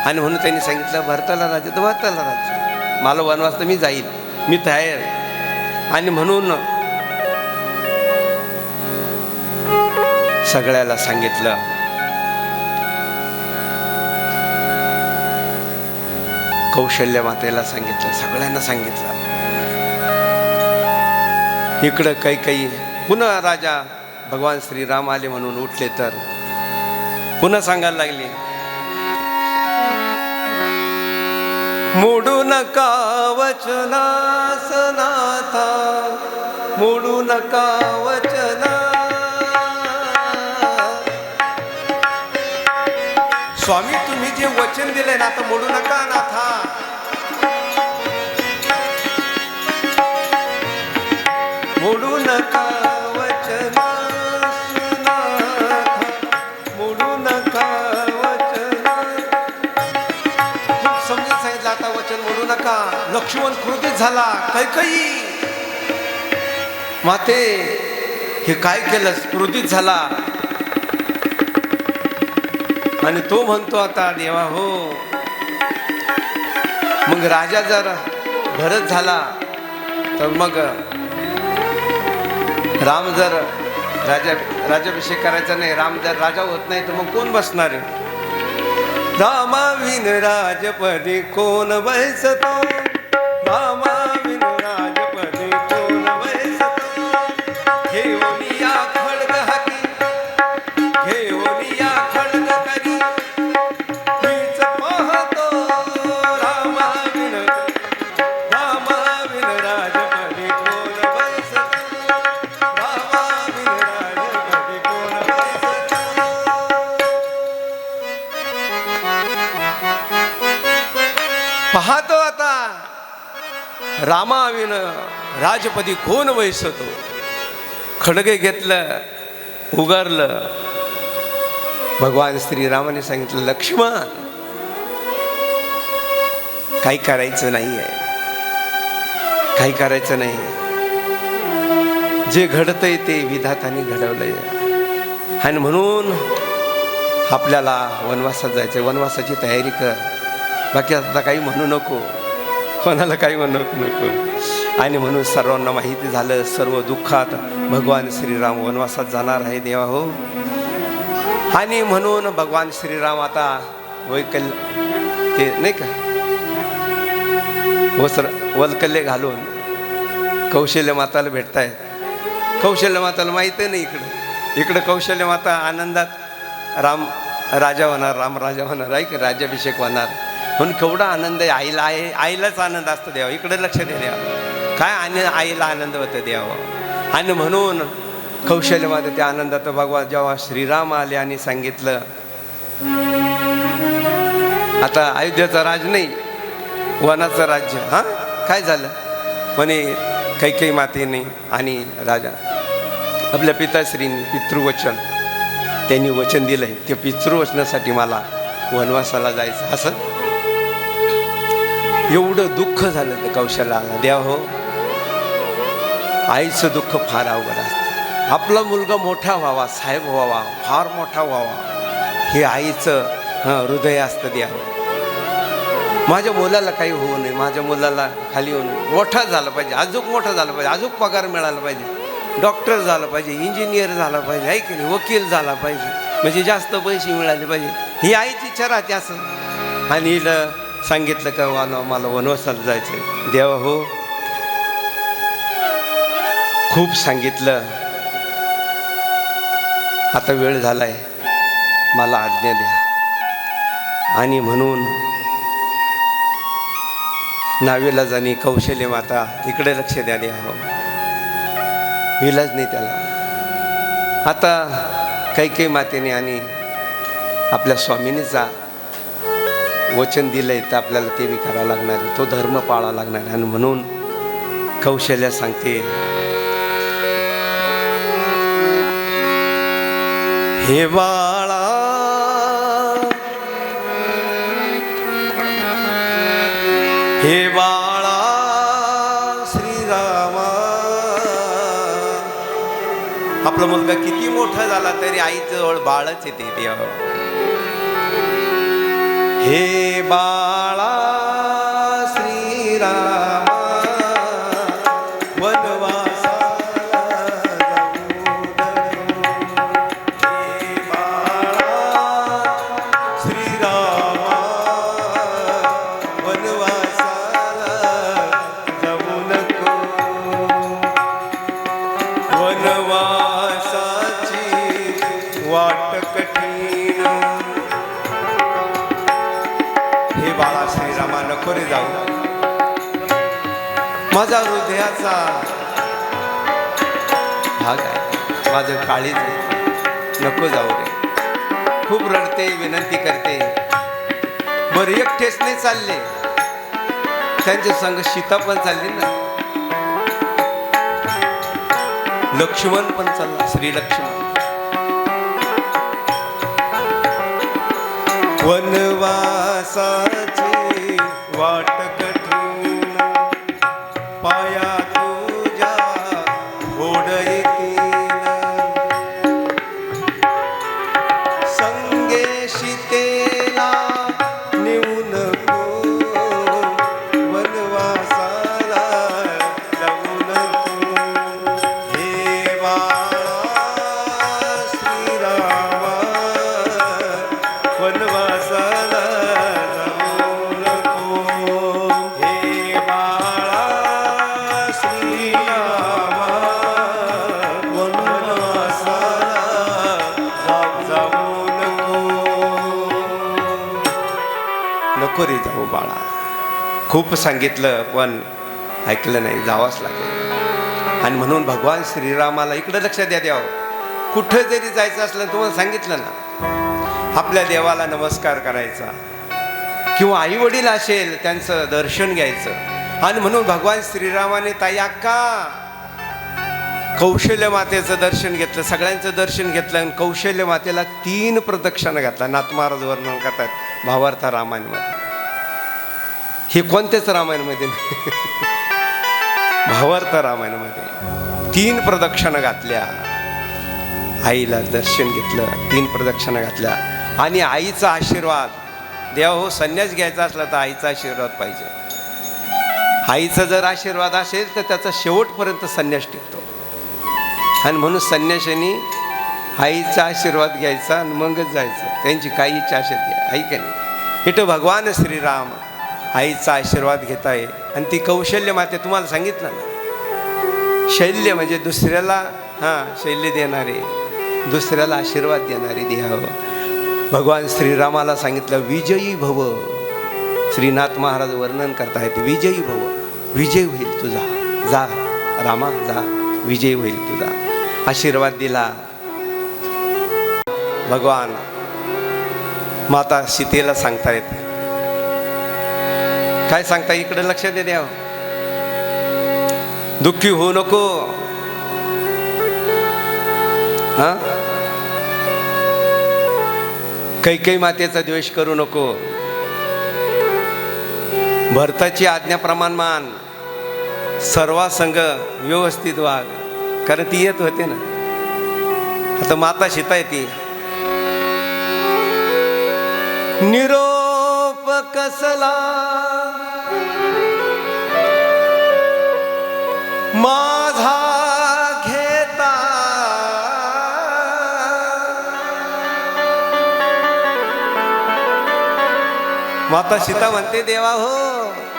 [SPEAKER 1] आणि म्हणून त्यांनी सांगितलं, भरताला राज्य तर भरताला राज्य, मला वनवास तर मी जाईल, मी तयार आहे. आणि म्हणून सगळ्याला सांगितलं. कौशल्य मातेला सांगितलं, सगळ्यांना सांगितलं. इकडं काही पुन्हा राजा भगवान श्रीराम आले म्हणून उठले तर पुन्हा सांगायला लागले, मोडू नका वचनास नाथा, मोडू नका वचना. स्वामी तुम्ही जे वचन दिले ना, आता मोडू नका नाथा. मोडू नका वचनास नाथा, मोडू नका वचना. समजून सांगितलं आता वचन मोडू नका. लक्ष्मण क्रोधित झाला, कैकेयी माते हे काय केलंस? क्रोधित झाला. आणि तो म्हणतो, आता देवा हो, मग राजा जर भरत झाला तर मग राम जर राज्याभिषेक करायचा नाही, राम जर राजा होत नाही तर मग कोण बसणार आहे? रामाविन राजपदी कोण बैसतो, रामाविन राजपदी कोण बैसतो. घेऊनिया खड्ग हाती, घेऊनिया खड्ग करी, मीच पाहतो रामाविन राजपदी कोण बैसतो, रामाविन राजपदी कोण बैसतो. पाहतो आता रामाविन राजपदी कोण बैसतो. खडगे घेतलं, उगारलं. भगवान श्रीरामाने सांगितलं, लक्ष्मण काही करायचं नाहीये, काही करायचं नाही. जे घडतंय ते विधाताने घडवलंय. आणि म्हणून आपल्याला वनवासात जायचंय. वनवासाची तयारी कर. बाकी आता काही म्हणू नको, कोणाला काही म्हणू नको. आणि म्हणून सर्वांना माहिती झालं, सर्व दुःखात भगवान श्रीराम वनवासात जाणार आहे देवा हो. आणि म्हणून भगवान श्रीराम आता वैकल्य ते नाही का वल्कल्य घालून कौशल्य माताला भेटतायत. कौशल्य माताला माहिती नाही इकडं कौशल्य माता आनंदात राम राजा होणार, राम राजा होणार आहे की राज्याभिषेक होणार म्हणून केवढा आनंद आहे. आईला आईलाच आनंद असतो द्यावा. इकडे लक्ष द्यावं, काय आईला आनंद होतं द्यावं. आणि म्हणून कौशल्यमध्ये त्या आनंदात भगवान जेव्हा श्रीराम आले आणि सांगितलं, आता अयोध्येचं राज नाही, वनाचं राज्य. हां काय झालं म्हणे, कैकेयी मातेने आणि राजा आपल्या पिताश्रींनी पितृवचन त्यांनी वचन दिलंय, ते पितृवचनासाठी मला वनवासाला जायचं. असं एवढं दुःख झालं ते कौशल्याला. द्या हो, आईचं दुःख फार अवघड असतं. आपला मुलगा मोठा व्हावा, साहेब व्हावा, फार मोठा व्हावा, हे आईचं हृदय असतं द्यावं. माझ्या मुलाला काही होऊ नये, माझ्या मुलाला खाली होऊ नये, मोठा झाला पाहिजे, अजून मोठा झाला पाहिजे, अजून पगार मिळाला पाहिजे, डॉक्टर झाला पाहिजे, इंजिनियर झाला पाहिजे, आहे की नाही, वकील झाला पाहिजे, म्हणजे जास्त पैसे मिळाले पाहिजे, ही आईची इच्छा राहते असं. आणि हिला सांगितलं का मला वनवासाला जायचं. देवा हो, खूप सांगितलं, आता वेळ झालाय, मला आज्ञा द्या. आणि म्हणून नाविलाजानी कौशल्य माता इकडे लक्ष द्याले हो, विलाज नाही त्याला. आता काही मातेने आणि आपल्या स्वामिनीचा वचन दिलंय तर आपल्याला ते बी करावं लागणार आहे, तो धर्म पाळावा लागणार आहे. आणि म्हणून कौशल्य सांगते, हे बाळा हे बाळा श्रीरामा. आपला मुलगा किती मोठा झाला तरी आईजवळ बाळच येते देव. हे बाळा श्रीरामा जाऊ. माझा हृदयाचा भाग आहे, माझं काळीज आहे, नको जाऊ रे. खूप रडते, विनंती करते. बरं एकटेच नाही चालले, त्यांच्या संग सीता पण चालली ना, लक्ष्मण पण चालला, श्री लक्ष्मण. वनवासाची वाट कठीण, पाया तुझ्या घोड येतील, संगे सीतेला नेऊ नको, वनवासाला जाऊ नको. हे बाळा श्रीरामा वनवासाला नको रे जाऊ बाळा. खूप सांगितलं पण ऐकलं नाही, जावंच लागेल. आणि म्हणून भगवान श्रीरामाला इकडं लक्ष द्या द्यावं. कुठं जरी जायचं असलं तुम्हाला सांगितलं ना, आपल्या देवाला नमस्कार करायचा, किंवा आई वडील असेल त्यांचं दर्शन घ्यायचं. आणि म्हणून भगवान श्रीरामाने ताई अक्का कौशल्य मातेचं दर्शन घेतलं, सगळ्यांचं दर्शन घेतलं, आणि कौशल्य मातेला 3 प्रदक्षिणा घातला. नाथ महाराज वर्णन करतात भावार्थ रामायणमध्ये. हे कोणत्याच रामायणमध्ये नाही, भावार्थ रामायणमध्ये 3 प्रदक्षिणा घातल्या. आईला दर्शन घेतलं, 3 प्रदक्षिणा घातल्या. आणि आईचा आशीर्वाद देवा हो, संन्यास घ्यायचा असला तर आईचा आशीर्वाद पाहिजे. आईचा जर आशीर्वाद असेल तर त्याचा शेवटपर्यंत संन्यास टिकतो. आणि म्हणून संन्याशांनी आईचा आशीर्वाद घ्यायचा आणि मगच जायचं. त्यांची काही इच्छा असेल ती आई का नाही. इथं भगवान श्रीराम आईचा आशीर्वाद घेत आहे. आणि ती कौशल्य माते तुम्हाला सांगितलं ना, शैल्य म्हणजे दुसऱ्याला शैल्य देणारे, दुसऱ्याला आशीर्वाद देणारे देव. भगवान श्रीरामाला सांगितलं विजयी भव. श्रीनाथ महाराज वर्णन करतायत विजयी भव, विजय होईल तुझा, जा रामा जा, विजय होईल तुझा. आशीर्वाद दिला भगवान. माता सीतेला सांगतायत, काय सांगता, इकडे लक्ष दे द्या, दुःखी होऊ नको. कैकेयी मातेचा द्वेष करू नको. भरताची आज्ञाप्रमाण मान. सर्वांसंग व्यवस्थित वाग, कारण ती येत होते ना. आता माता सीता येते. निरोप कसला माझा घेता, माता सीता म्हणते देवा हो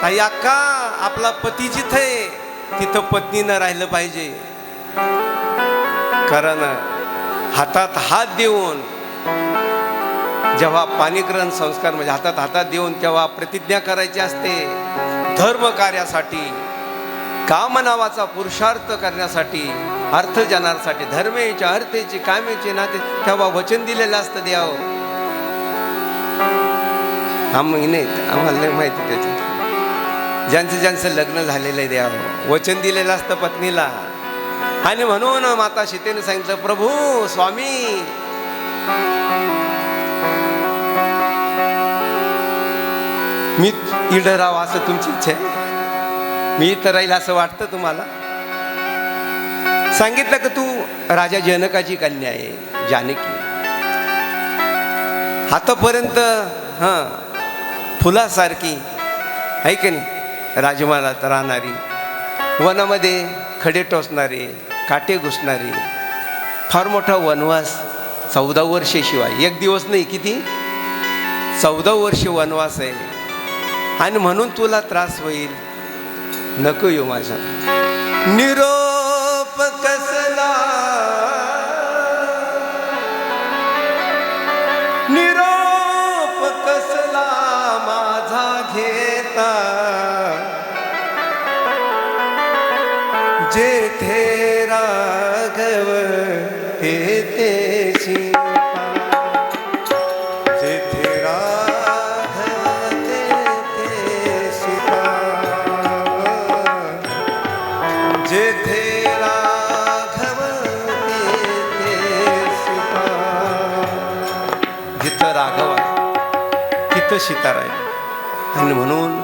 [SPEAKER 1] ताई अक्का, आपला पती जिथं आहे तिथं पत्नीनं राहिलं पाहिजे. कारण हातात हात देऊन जेव्हा पाणीग्रहण संस्कार म्हणजे हातात देऊन तेव्हा प्रतिज्ञा करायची असते धर्म कार्यासाठी, काम नावाचा पुरुषार्थ करण्यासाठी, अर्थ जाणण्यासाठी, धर्मेचे अर्थेचे कामेचे नाते, तेव्हा वचन दिलेलं असतं द्यावं. आम्हाला नाही माहिती त्याची, ज्यांचं लग्न झालेलं आहे द्यावं, वचन दिलेलं असतं पत्नीला. आणि म्हणून माता सीतेने सांगितलं प्रभू स्वामी मी इडं राहावं असं तुमची इच्छा आहे, मी इथं राहील असं वाटतं तुम्हाला. सांगितलं की तू राजा जनकाची कन्या आहे जानकी, आतापर्यंत फुलासारखी आहे की नाही राजमहालात राहणारी, वनामध्ये खडे टोचणारे, काटे घुसणारे, फार मोठा वनवास 14 वर्षे शिवाय, एक दिवस नाही किती 14 वर्ष वनवास आहे. आणि म्हणून तुला त्रास होईल, नको येऊ माझा. निरोप कसला निरोप कसला माझा घेता, जेथे राघव तेथे सीता, जेथे राघव तेथे सीता, जेथे राघव तेथे सीता. जिथं राघव आहे तिथं सीता राहील. आणि म्हणून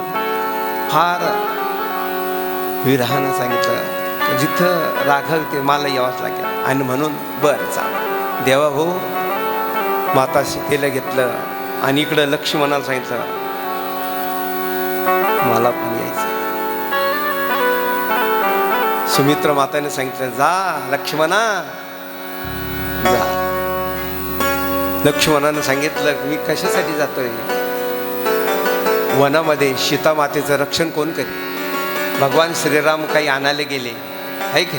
[SPEAKER 1] फार विरहानं सांगितलं जिथं राघव ते मला यावंच लागेल. आणि म्हणून बरं चाल देवा हो, माता सीतेला घेतलं आणि इकडं लक्ष्मणाला सांगितलं मला पण यायचं. सुमित्रा माताने सांगितलं जा लक्ष्मणा जा. लक्ष्मणानं सांगितलं मी कशासाठी जातोय, वनामध्ये सीता मातेचं रक्षण कोण करेल. भगवान श्रीराम काही आणायला गेले आहे की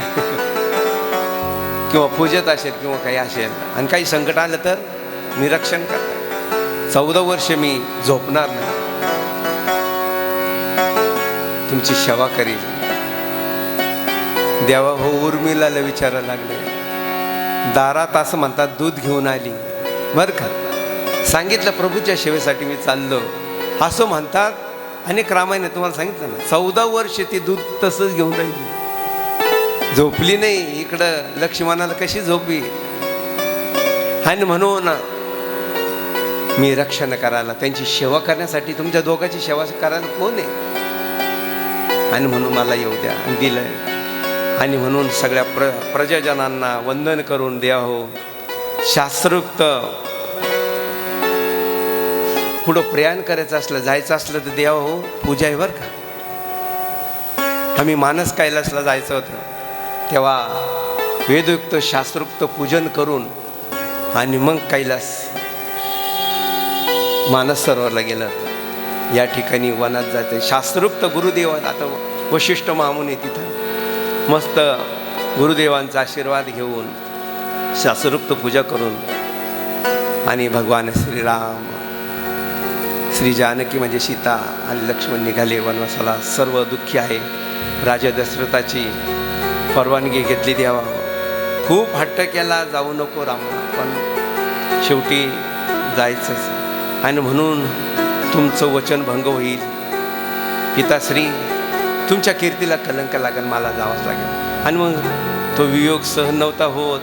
[SPEAKER 1] किंवा पूजत असेल किंवा काही असेल आणि काही संकट आलं तर मी रक्षण करणार. 14 वर्ष मी झोपणार नाही, तुमची सेवा करील. देवा हो उर्मिलाला विचारायला लागले, दारात असं म्हणतात दूध घेऊन आली बरं का, सांगितलं प्रभूच्या सेवेसाठी मी चाललो असं म्हणतात. अनेक रामायण तुम्हाला सांगितलं ना, 14 वर्ष ती दूध तसंच घेऊन राहिली, झोपली नाही. इकडं लक्ष्मणाला कशी झोपी. आणि म्हणून मी रक्षण करायला, त्यांची सेवा करण्यासाठी, तुमच्या दोघांची सेवा करायला कोण आहे. आणि म्हणून मला येऊ द्या आणि दिलंय. आणि म्हणून सगळ्या प्रजाजनांना वंदन करून द्या हो. शास्त्रोक्त पुढं प्रयाण करायचं असलं, जायचं असलं तर द्या हो, पूजा आहे बरं का. आम्ही मानस कैलासला जायचं होतं तेव्हा वेदोक्त शास्त्रोक्त पूजन करून आणि मग कैलास मानस सरोवरला गेलं. या ठिकाणी वनात जाते शास्त्रोक्त गुरुदेवात. आता वशिष्ठ महामुनी तिथं मस्त गुरुदेवांचा आशीर्वाद घेऊन शास्त्रोक्त पूजा करून आणि भगवान श्रीराम, श्री जानकी म्हणजे सीता आणि लक्ष्मण निघाले वनवासाला. सर्व दुःखी आहे. राजा दशरथाची परवानगी घेतली द्यावा. खूप हट्ट केला जाऊ नको राम, पण शेवटी जायचंच. आणि म्हणून तुमचं वचन भंग होईल पिताश्री, तुमच्या कीर्तीला कलंक लागेल, मला जावंच लागेल. आणि मग तो वियोग सहन नव्हता होत.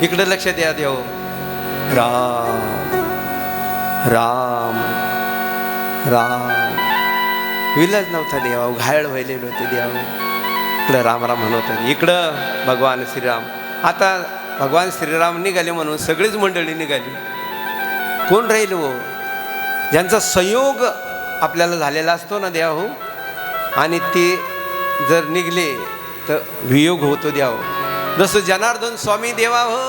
[SPEAKER 1] इकडं लक्ष द्या देव, राम राम राम. विलाज नव्हता देवा, घायल व्हायलेले होते देवा. इकडं रामराम म्हणत होते, इकडं भगवान श्रीराम. आता भगवान श्रीराम निघाले म्हणून सगळीच मंडळी निघाली. कोण राहील हो? ज्यांचा संयोग आपल्याला झालेला असतो ना देवा हो, आणि ते जर निघले तर वियोग होतो द्यावं. जसं जनार्दन स्वामी देवा हो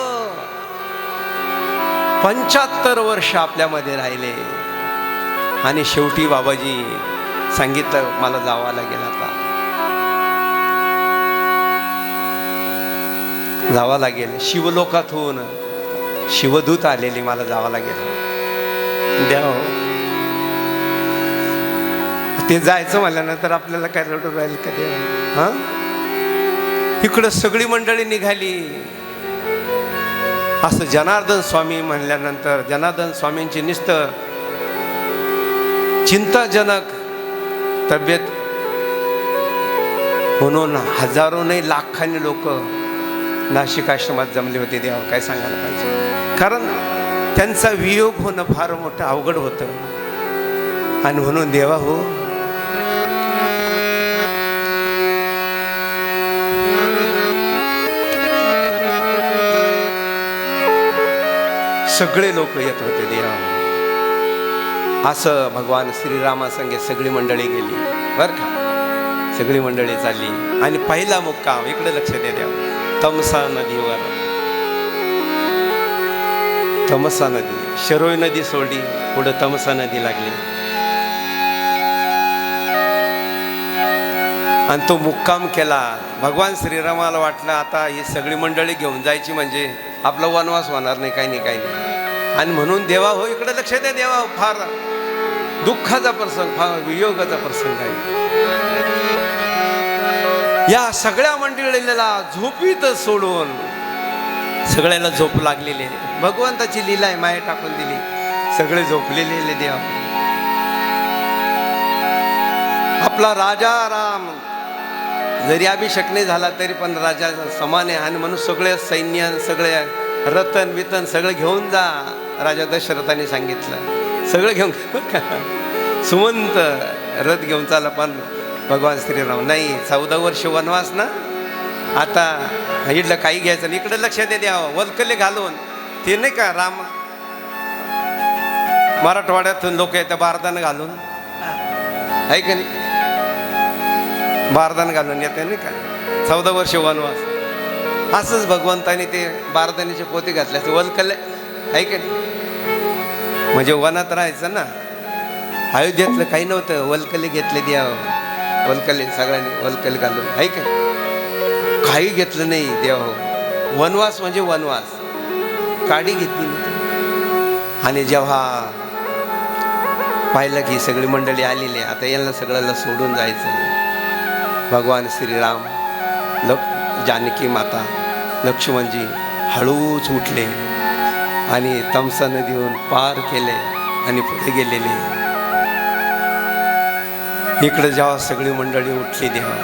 [SPEAKER 1] 75 वर्ष आपल्यामध्ये राहिले आणि शेवटी बाबाजी सांगितलं मला जावं लागेल, आता जावं लागेल. शिवलोकातून शिवदूत आलेली, मला जावं लागेल द्या हो. ते जायचं म्हणल्यानंतर आपल्याला काय रडू राहील का देवा? हा, इकडं सगळी मंडळी निघाली. असं जनार्दन स्वामी म्हणल्यानंतर जनार्दन स्वामींची नुसतं चिंताजनक तब्येत म्हणून हजारो नाही लाखांनी लोक नाशिक आश्रमात जमले होते. देवा काय सांगायला पाहिजे, कारण त्यांचा वियोग होणं फार मोठं अवघड होतं. आणि म्हणून देवा हो सगळे लोक येत होते देवा. असं भगवान श्रीरामासंगे सगळी मंडळी गेली बर का, सगळी मंडळी चालली. आणि पहिला मुक्काम इकडे लक्ष द्या देवा, तमसा नदीवर. तमसा नदी, शरोई नदी सोडली, पुढे तमसा नदी लागली. आणि तो मुक्काम केला. भगवान श्रीरामाला वाटलं आता ही सगळी मंडळी घेऊन जायची म्हणजे आपला वनवास होणार नाही, काही नाही काही नाही. आणि म्हणून देवा हो इकडे लक्ष द्या देवा, फार दुःखाचा प्रसंग, फार वियोगाचा प्रसंग आहे. या सगळ्या मंडळीला झोपीत सोडून सगळ्याला झोप लागलेली. भगवंताची लीला आहे, माया टाकून दिली, सगळे झोपलेले देवा. आपला राजा राम जरी अभिषेक नाही झाला तरी पण राजा समान आहे. आणि म्हणून सगळे सैन्य, सगळे रतन वितन सगळं घेऊन जा. राजा दशरथाने सांगितलं सगळं घेऊन, सुमंत रथ घेऊन चाला. पण भगवान श्रीराम नाही, 14 वर्ष वनवास ना, आता इडलं काही घ्यायचं नाही. इकडे लक्ष द्यावं, वलकले घालून ते नाही का राम मराठवाड्यातून लोक येतं बारदान घालून, आहे का नाही, बारदान घालून येते नाही का, 14 वर्ष वनवास. असंच भगवंताने ते बारदानीचे पोते घातले, ते वलकले आहे का नाही, म्हणजे वनात राहायचं ना. अयोध्येतलं काही नव्हतं, वलकले घेतले द्या, वलकले सगळ्यांनी वलकले घालून, आहे का, काही घेतलं नाही देवा हो. वनवास म्हणजे वनवास, काडी घेतली नाही. आणि जेव्हा पाहिलं की सगळी मंडळी आलेली, आता यांना सगळ्याला सोडून जायचं, भगवान श्रीराम जानकी माता लक्ष्मणजी हळूच उठले आणि तमसा नदीहून पार केले आणि पुढे गेलेले. इकडे जेव्हा सगळी मंडळी उठली देवा,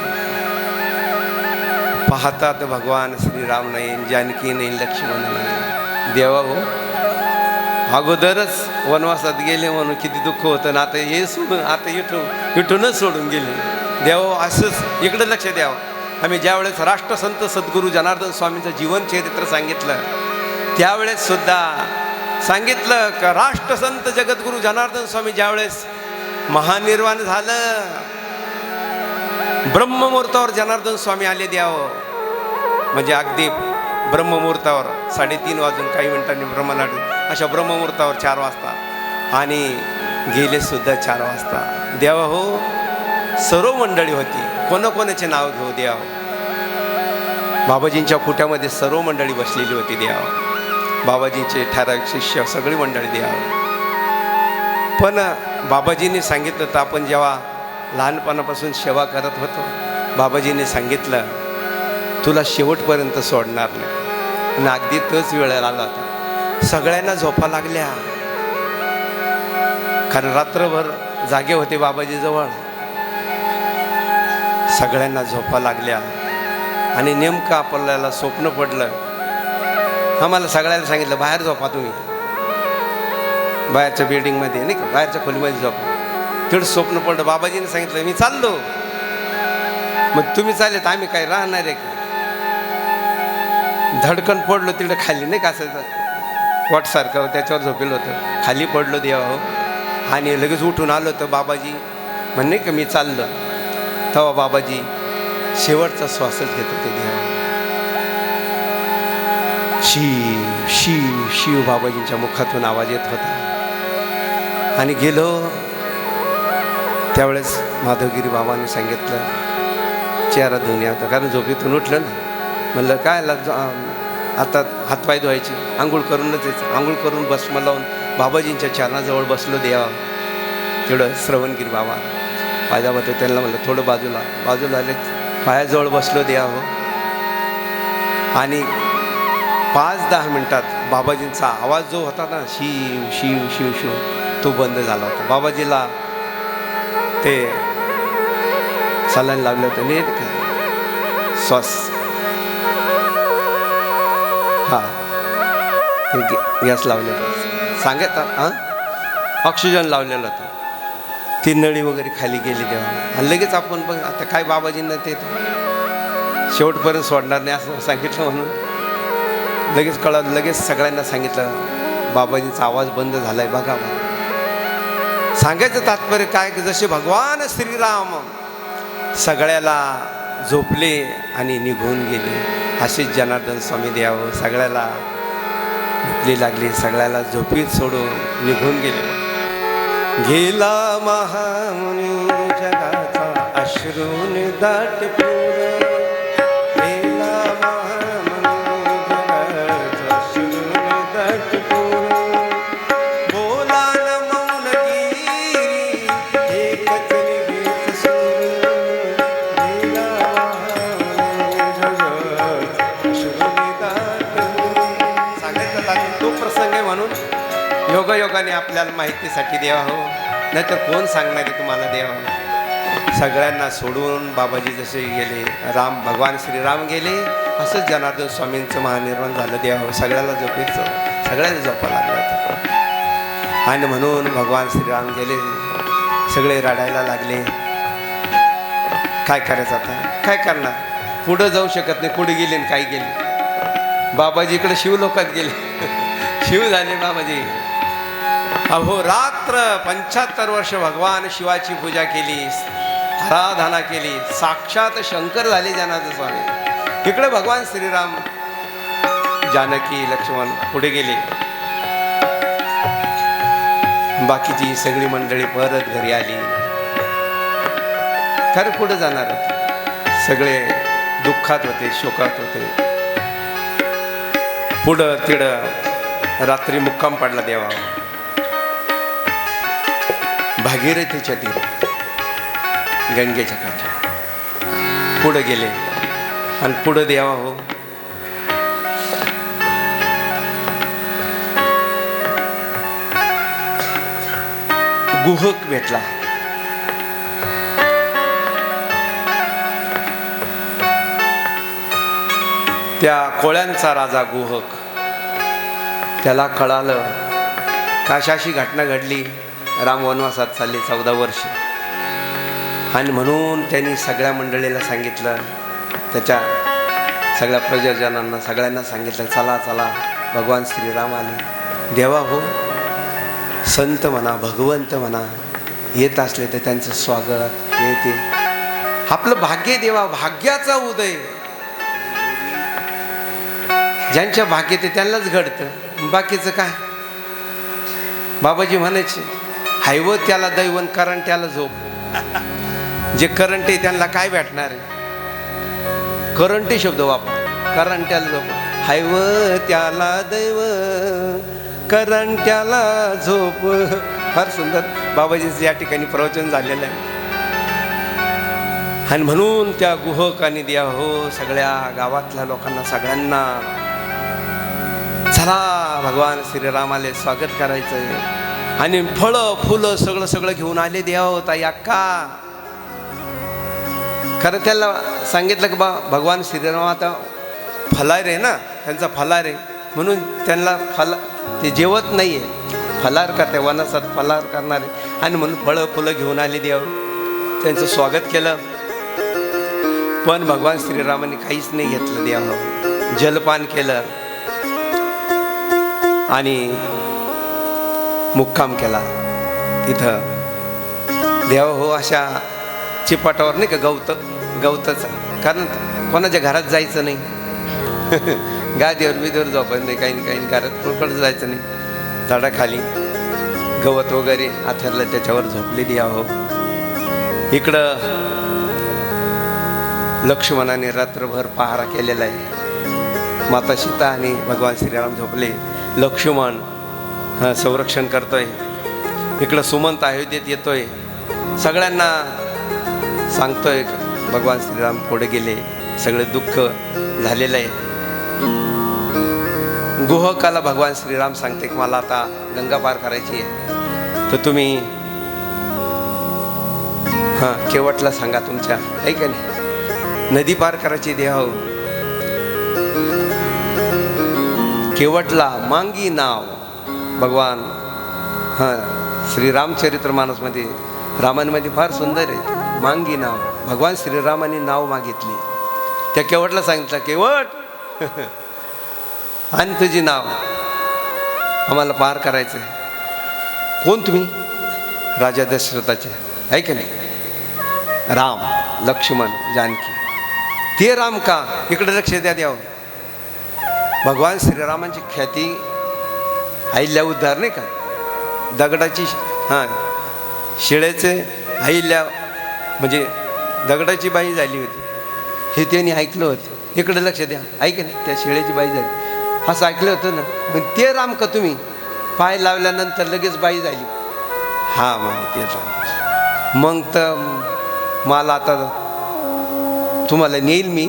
[SPEAKER 1] पाहतात भगवान श्रीराम नाही, जानकी नाही, लक्ष्मण नाही. देवा हो अगोदरच वनवासात गेले म्हणून किती दुःख होतं ना, आता हे सोडून, आता इथूनच सोडून गेले. देवा असंच इकडे लक्ष द्यावं. आम्ही ज्यावेळेस राष्ट्रसंत सद्गुरू जनार्दन स्वामींचं जीवन चरित्र सांगितलं त्यावेळेस सुद्धा सांगितलं का राष्ट्रसंत जगद्गुरू जनार्दन स्वामी ज्यावेळेस महानिर्वाण झालं, ब्रह्ममुहूर्तावर जनार्दन स्वामी आले द्यावं, म्हणजे अगदी ब्रह्ममुहूर्तावर 3:30 वाजून काही मिनिटांनी ब्रह्मनाडी, अशा ब्रह्ममुहूर्तावर 4 वाजता, आणि गेले सुद्धा 4 वाजता. देवा हो सर्व मंडळी होती, कोणाकोणाचे नाव घेऊ द्यावं. बाबाजींच्या कुट्यामध्ये सर्व मंडळी बसलेली होती द्यावं, बाबाजींचे ठराविक शिष्य सगळी मंडळी द्यावं. पण बाबाजींनी सांगितलं तर आपण जेव्हा लहानपणापासून सेवा करत होतो, बाबाजींनी सांगितलं तुला शेवटपर्यंत सोडणार नाही. आणि अगदी तोच वेळ आला होता, सगळ्यांना झोपा लागल्या, कारण रात्रभर जागे होते बाबाजी जवळ, सगळ्यांना झोपा लागल्या. आणि नेमकं आपल्याला स्वप्न पडलं, आम्हाला सगळ्यांना सांगितलं बाहेर झोपा तुम्ही, बाहेरच्या बिल्डिंगमध्ये नाही का, बाहेरच्या खोलीमध्ये झोपा. तेवढं स्वप्न पडलं, बाबाजीने सांगितलं मी चाललो. मग तुम्ही चालले तर आम्ही काय राहणार आहे का? धडकन पडलो तिकडे खाली, नाही का असं पोटसारखं त्याच्यावर झोपेलं होतं, खाली पडलो देवा हो. आणि लगेच उठून आलो तर बाबाजी म्हणे का मी चाललं, तेव्हा बाबाजी शेवटचा श्वासच घेत होते देवा. शिव शिव शिव बाबाजींच्या मुखातून आवाज येत होता. आणि गेलो त्यावेळेस माधवगिरी बाबांनी सांगितलं, चेहरा धुण्या होता, कारण झोपेतून उठलं ना. म्हणलं काय आता हातपाय धुवायचे, आंघोळ करूनच यायचं. आंघोळ करून भस्म लावून बाबाजींच्या चरणाजवळ बसलो देवा. तेवढं श्रवणगिरी बाबा पायदा होते, त्यांना म्हणलं थोडं बाजूला आले, पायाजवळ बसलो देवा हो. आणि 5-10 मिनिटात बाबाजींचा आवाज जो होता ना, शिव शिव शिव शिव, तो बंद झाला होता. बाबाजीला ते सलाईन लावलं होतं नाही का, श्वास, हां ते गॅस लावलेलं सांगतात, हां ऑक्सिजन लावलेलं होतं. ती नळी वगैरे खाली गेली तेव्हा. आणि लगेच आपण बघ आता काय बाबाजींना ते शेवटपर्यंत सोडणार नाही असं सांगितलं, म्हणून लगेच कळलं. लगेच सगळ्यांना सांगितलं बाबाजींचा आवाज बंद झाला आहे बघा. सांगायचं तात्पर्य काय की जसे भगवान श्रीराम सगळ्याला झोपले आणि निघून गेले, असेच जनार्दन स्वामी द्यावं सगळ्याला झोपली लागली, सगळ्याला झोपीत सोडून निघून गेले. गेला महामुनी जगाचा अश्रून दाटपूर, गेला महामुनी जगाचा अश्रून दाटपूर. बोला न मौनगिरी एकच निवेद सूर, गेला महामुनी जगाचा अश्रून दाटपूर. सांगायचं तो प्रसंग आहे म्हणून योगायोगाने आपल्याला माहितीसाठी द्यावा हो, नाहीतर कोण सांगणार आहे तुम्हाला द्यावा. सगळ्यांना सोडून बाबाजी जसे गेले, भगवान श्रीराम गेले, असंच जनार्दन स्वामींचं महानिर्वाण झालं द्यावं. सगळ्याला झोपेचं, सगळ्याला झोपा लागलं होतं. आणि म्हणून भगवान श्रीराम गेले, सगळे रडायला लागले. काय करायचं आता, काय करणार, पुढं जाऊ शकत नाही. पुढे गेले आणि काय गेले, बाबाजी इकडे शिवलोकात गेले, शिव झाले बाबाजी. अहोरात्र 75 वर्ष भगवान शिवाची पूजा केली, आराधना केली, साक्षात शंकर झाले जनार्दन स्वामी. इकडे भगवान श्रीराम, जानकी, लक्ष्मण पुढे गेले. बाकीची सगळी मंडळी परत घरी आली. खरं पुढे जाणार होते, सगळे दुःखात होते, शोकात होते. पुढं तिकडं रात्री मुक्काम पडला देवा भागीरथीच्या तीर, गंगेच्या काठी. पुढं गेले आणि पुढं देवा हो गुहक भेटला. त्या कोळ्यांचा राजा गुहक, त्याला कळालं काशाशी घटना घडली, राम वनवासात चालले 14 वर्ष. आणि म्हणून त्यांनी सगळ्या मंडळीला सांगितलं, त्याच्या सगळ्या प्रजाजनांना सगळ्यांना सांगितलं, चला चला भगवान श्रीराम आले. देवा हो, संत म्हणा, भगवंत म्हणा, येत असले तर त्यांचं स्वागत, हे ते आपलं भाग्य देवा, भाग्याचा उदय. ज्यांच्या भाग्य ते त्यांनाच घडतं, बाकीचं काय. बाबाजी म्हणायचे, हायव त्याला दैवन, करंट त्याला झोप. जे करंट आहे त्यांना काय भेटणार आहे, करंटी शब्द वापर, करंट त्याला झोप. हायव त्याला दैव, करंट त्याला झोप. फार सुंदर बाबाजींचं या ठिकाणी प्रवचन झालेलं आहे. आणि म्हणून त्या गुहकांनी द्या हो सगळ्या गावातल्या लोकांना, सगळ्यांना, चला भगवान श्रीरामाले स्वागत करायचंय. आणि फळं फुलं सगळं सगळं घेऊन आले देवा होता अक्का. खरं त्याला सांगितलं की भगवान श्रीराम आता फलार आहे ना, त्यांचा फलार आहे, म्हणून त्यांना ते जेवत नाही आहे, फलार करते, वनसात फलार करणारे. आणि म्हणून फळं फुलं घेऊन आले देव, त्यांचं स्वागत केलं. पण भगवान श्रीरामाने काहीच नाही घेतलं देवावर. जलपान केलं आणि मुक्काम केला तिथं. देवा हो अशा चिपाटावर नाही का गवतच, कारण कोणाच्या घरात जायचं नाही. गादीवर बिदीवर झोपायचं नाही, काही नाही घरात कुठं जायचं नाही. झाडाखाली गवत वगैरे आथरलं त्याच्यावर झोपलेली आहो. इकडं लक्ष्मणाने रात्रभर पहारा केलेला आहे. माता सीता आणि भगवान श्रीराम झोपले. लक्ष्मण संरक्षण करतोय. इकडं सुमंत अयोध्येत येतोय, सगळ्यांना सांगतोय भगवान श्रीराम पुढे गेले, सगळे दुःख झालेलं आहे. गुहकाला भगवान श्रीराम सांगते की मला आता गंगा पार करायची आहे, तर तुम्ही केवटला सांगा तुमच्या, आहे का नाही, नदी पार करायची देव. केवटला मांगी नाव. भगवान श्रीरामचरित्र मानसमध्ये रामायणमध्ये फार सुंदर आहे. मांगी नाव भगवान श्रीरामाने नाव मागितली. त्या केवटला सांगितलं, केवट आणि तुझी नाव आम्हाला पार करायचं आहे. कोण तुम्ही? राजा दशरथाचे, आहे का नाही. राम, लक्ष्मण, जानकी. ते राम का? इकडे लक्ष द्या द्यावं. भगवान श्रीरामांची ख्याती अहिल्या उद्धार नाही का, दगडाची शिळेचे अहिल्या म्हणजे दगडाची बाई झाली होती, हे त्यांनी ऐकलं होतं. इकडे लक्ष द्या, ऐक नाही, त्या शिळेची बाई झाली असं ऐकलं होतं ना. पण ते राम का तुम्ही? पाय लावल्यानंतर लगेच बाई झाली. हा म्हणे ते राम. मग तर मला आता तुम्हाला नेईल मी.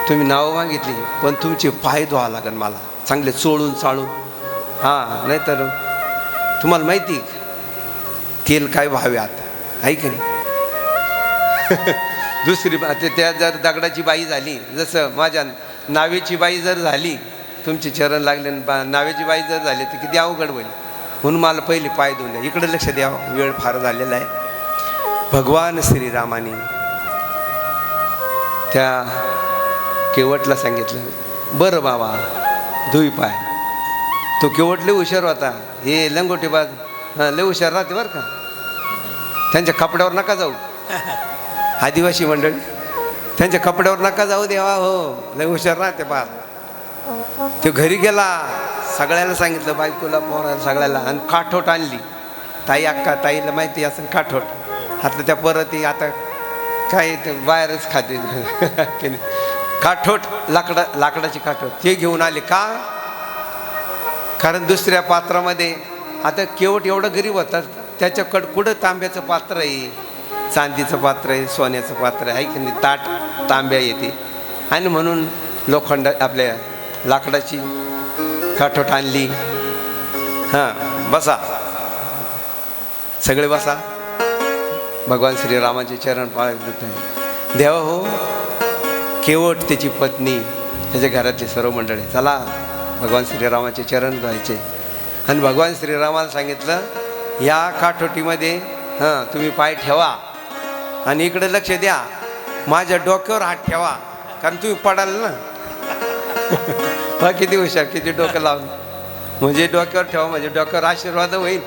[SPEAKER 1] तुम्ही नावं मागितली, पण तुमचे पाय धुवा लागेल मला चांगले चोळून चाळून. नाहीतर तुम्हाला माहिती तेल काय भावे आता, आहे की नाही. दुसरी त्या जर दगडाची बाई झाली, जसं माझ्या नावेची बाई जर झाली, तुमचे चरण लागले, नावेची बाई जर झाली तर किती अवघड होईल. म्हणून मला पहिले पाय धुवून द्या. इकडे लक्ष द्यावं, वेळ फार झालेला आहे. भगवान श्रीरामाने त्या केवटला सांगितलं, बरं बाबा धुई पाय. तो केवट लय हुशार होता. हे लंगोटीबाज लय हुशार राहते बरं का. त्यांच्या कपड्यावर नका जाऊ. आदिवासी मंडळी, त्यांच्या कपड्यावर नका जाऊ देवा, हो लय हुशार राहते पार. तो घरी गेला, सगळ्याला सांगितलं, बायकोला, पोराला, सगळ्याला. आणि काठोट आणली. ताई अक्का ताईला माहिती असं काठोट. आता त्या परत आता काय ते बाहेरच खाते की नाही. काठोट लाकडाची काठोट ते घेऊन आले. का? कारण दुसऱ्या पात्रामध्ये आता केवट एवढं गरीब होतात, त्याच्याकडं कुठं तांब्याचं पात्र आहे, चांदीचं पात्र आहे, सोन्याचं पात्र आहे की नाही. ताट तांब्या येते. आणि म्हणून लोखंड आपल्या लाकडाची काठोट आणली. बसा सगळे बसा. भगवान श्रीरामाचे चरण पाळत आहे. देवा हो, केवट, त्याची पत्नी, त्याच्या घरातली सर्व मंडळी, चला भगवान श्रीरामाचे चरण धुवायचे. आणि भगवान श्रीरामाला सांगितलं, या काठोटीमध्ये तुम्ही पाय ठेवा आणि इकडे लक्ष द्या, माझ्या डोक्यावर हात ठेवा, कारण तुम्ही पडाल ना. किती हुशार, किती डोकं लावून. म्हणजे डोक्यावर ठेवा, म्हणजे डोक्यावर आशीर्वाद होईल.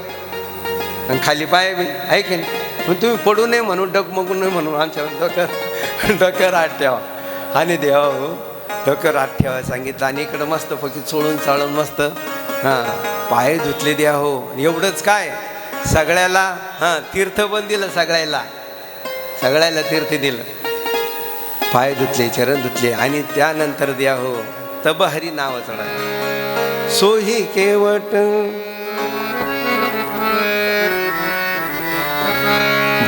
[SPEAKER 1] आणि खाली पाय बी आहे की नाही. पण तुम्ही पडू नये म्हणून, डगमगू नये म्हणून आमच्या डोक्यावर हात ठेवा. आणि देवा हो, डोक्यावर हात ठेवा सांगितलं. आणि इकडं मस्त पैकी चोळून चाळून मस्त पाय धुतले द्या हो. एवढंच काय, सगळ्याला तीर्थ पण दिलं. सगळ्याला तीर्थ दिलं. पाय धुतले, चरण धुतले. आणि त्यानंतर द्या हो तब हरी नाव चढा. सोही केवट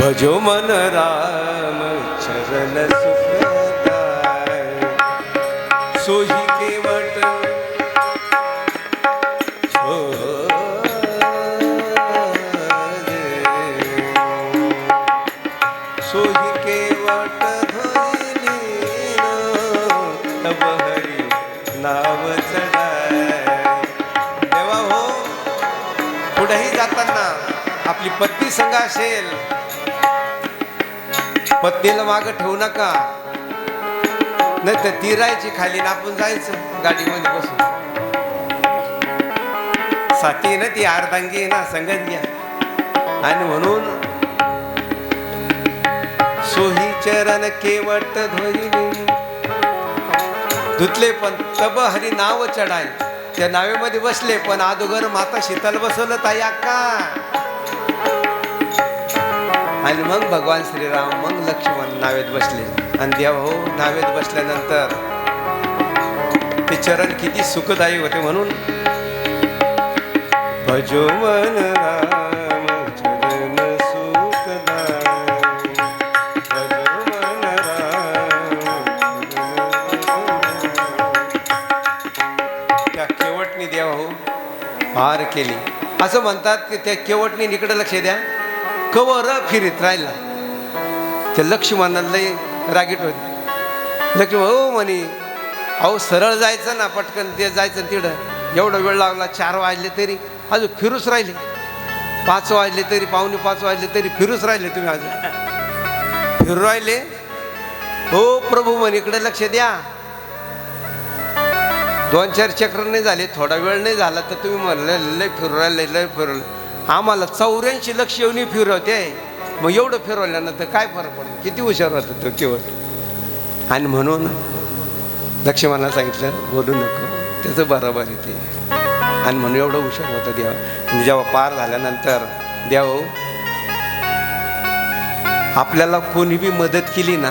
[SPEAKER 1] भजो मन राम चरण सुखदाय. सोही केवट सोही केवट तब हरी नाव चढाय. देवा हो, पुढेही जाताना आपली पत्नी संग असेल, पत्नीला मागं ठेवू नका, नाही तर ती राहायची खाली ना आपण जायचं गाडीमध्ये बसून. साथी ना ती अर्धांगी ना, संगत घ्या. आणि म्हणून सोही चरण केवट धोईली धुतले पण तब हरी नाव चढाय. त्या नावेमध्ये बसले पण अगोदर माता शीतल बसवलं ताई अक्का. आणि मग भगवान श्रीराम मग लक्ष्मण नावेत बसले. आणि देव हो नावेत बसल्यानंतर ते चरण किती सुखदायी होते. म्हणून भजो मन राम चरण सुखदायी, भजो मन राम. त्या केवटनी देव हो पार केली. असं म्हणतात की त्या केवटनी इकडे लक्ष द्या, कवर फिरीत राहिला. ते लक्ष्मणाला लय रागीट होते. लक्ष्मण हो म्हणे, अहो सरळ जायचं ना, पटकन ते जायचं तिकडं. एवढा वेळ लागला, 4 वाजले तरी अजून फिरूच राहिले. 5 वाजले तरी, 4:45 वाजले तरी फिरूच राहिले. तुम्ही अजून फिरू राहिले. हो प्रभू म्हणे इकडे लक्ष द्या. 2-4 चक्र नाही झाले, थोडा वेळ नाही झाला तर तुम्ही म्हणले लय फिरू राहिले, लय फिरवलं. आम्हाला 84 लक्ष येऊन फिरवते. मग एवढं फिरवल्यानंतर काय फरक पडतो, किती हुशार होता तो केवळ. आणि म्हणून लक्ष्मणाला सांगितलं बोलू नको, त्याचं बरोबर आहे ते. आणि म्हणून एवढं हुशार होतं देव. आणि जेव्हा पार झाल्यानंतर देव आपल्याला कोणी बी मदत केली ना,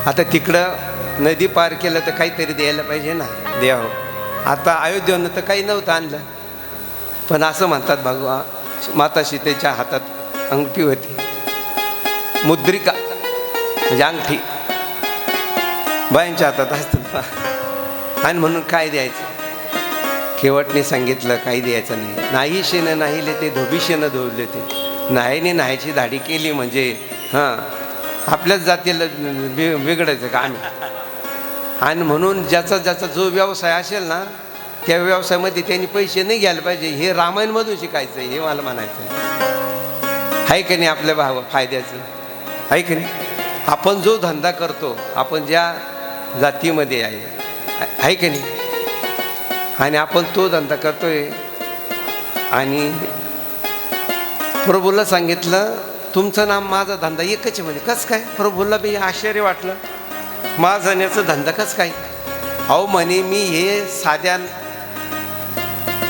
[SPEAKER 1] आता तिकडं नदी पार केलं तर काहीतरी द्यायला पाहिजे ना देव. आता अयोध्येनं तर काही नव्हतं आणलं, पण असं म्हणतात भगवान माता सीतेच्या हातात अंगठी होती, मुद्रिका म्हणजे अंगठी बायांच्या हातात असतात. आणि म्हणून काय द्यायचं, केवटने सांगितलं काही द्यायचं नाही. नाही शेनं नाही लेते, धोबीशेनं धोबले ते. नाहीने नाहीची दाढी केली म्हणजे हां आपल्याच जातीला बिघडायचं का आम्ही. आणि म्हणून ज्याचा ज्याचा जो व्यवसाय असेल ना, त्या व्यवसायामध्ये त्यांनी पैसे नाही घ्यायला पाहिजे. हे रामायणमधून शिकायचं आहे, हे मला म्हणायचं आहे. आहे की नाही आपल्या फायद्याचं, आहे की नाही. आपण जो धंदा करतो, आपण ज्या जातीमध्ये आहे की नाही, आणि आपण तो धंदा करतोय. आणि प्रभूला सांगितलं तुमचं नाम माझा धंदा एकच आहे म्हणे. कसं काय? प्रभूला बी आश्चर्य वाटलं, माझं जाण्याचं धंदा कसं काय. अहो म्हणे मी हे साध्या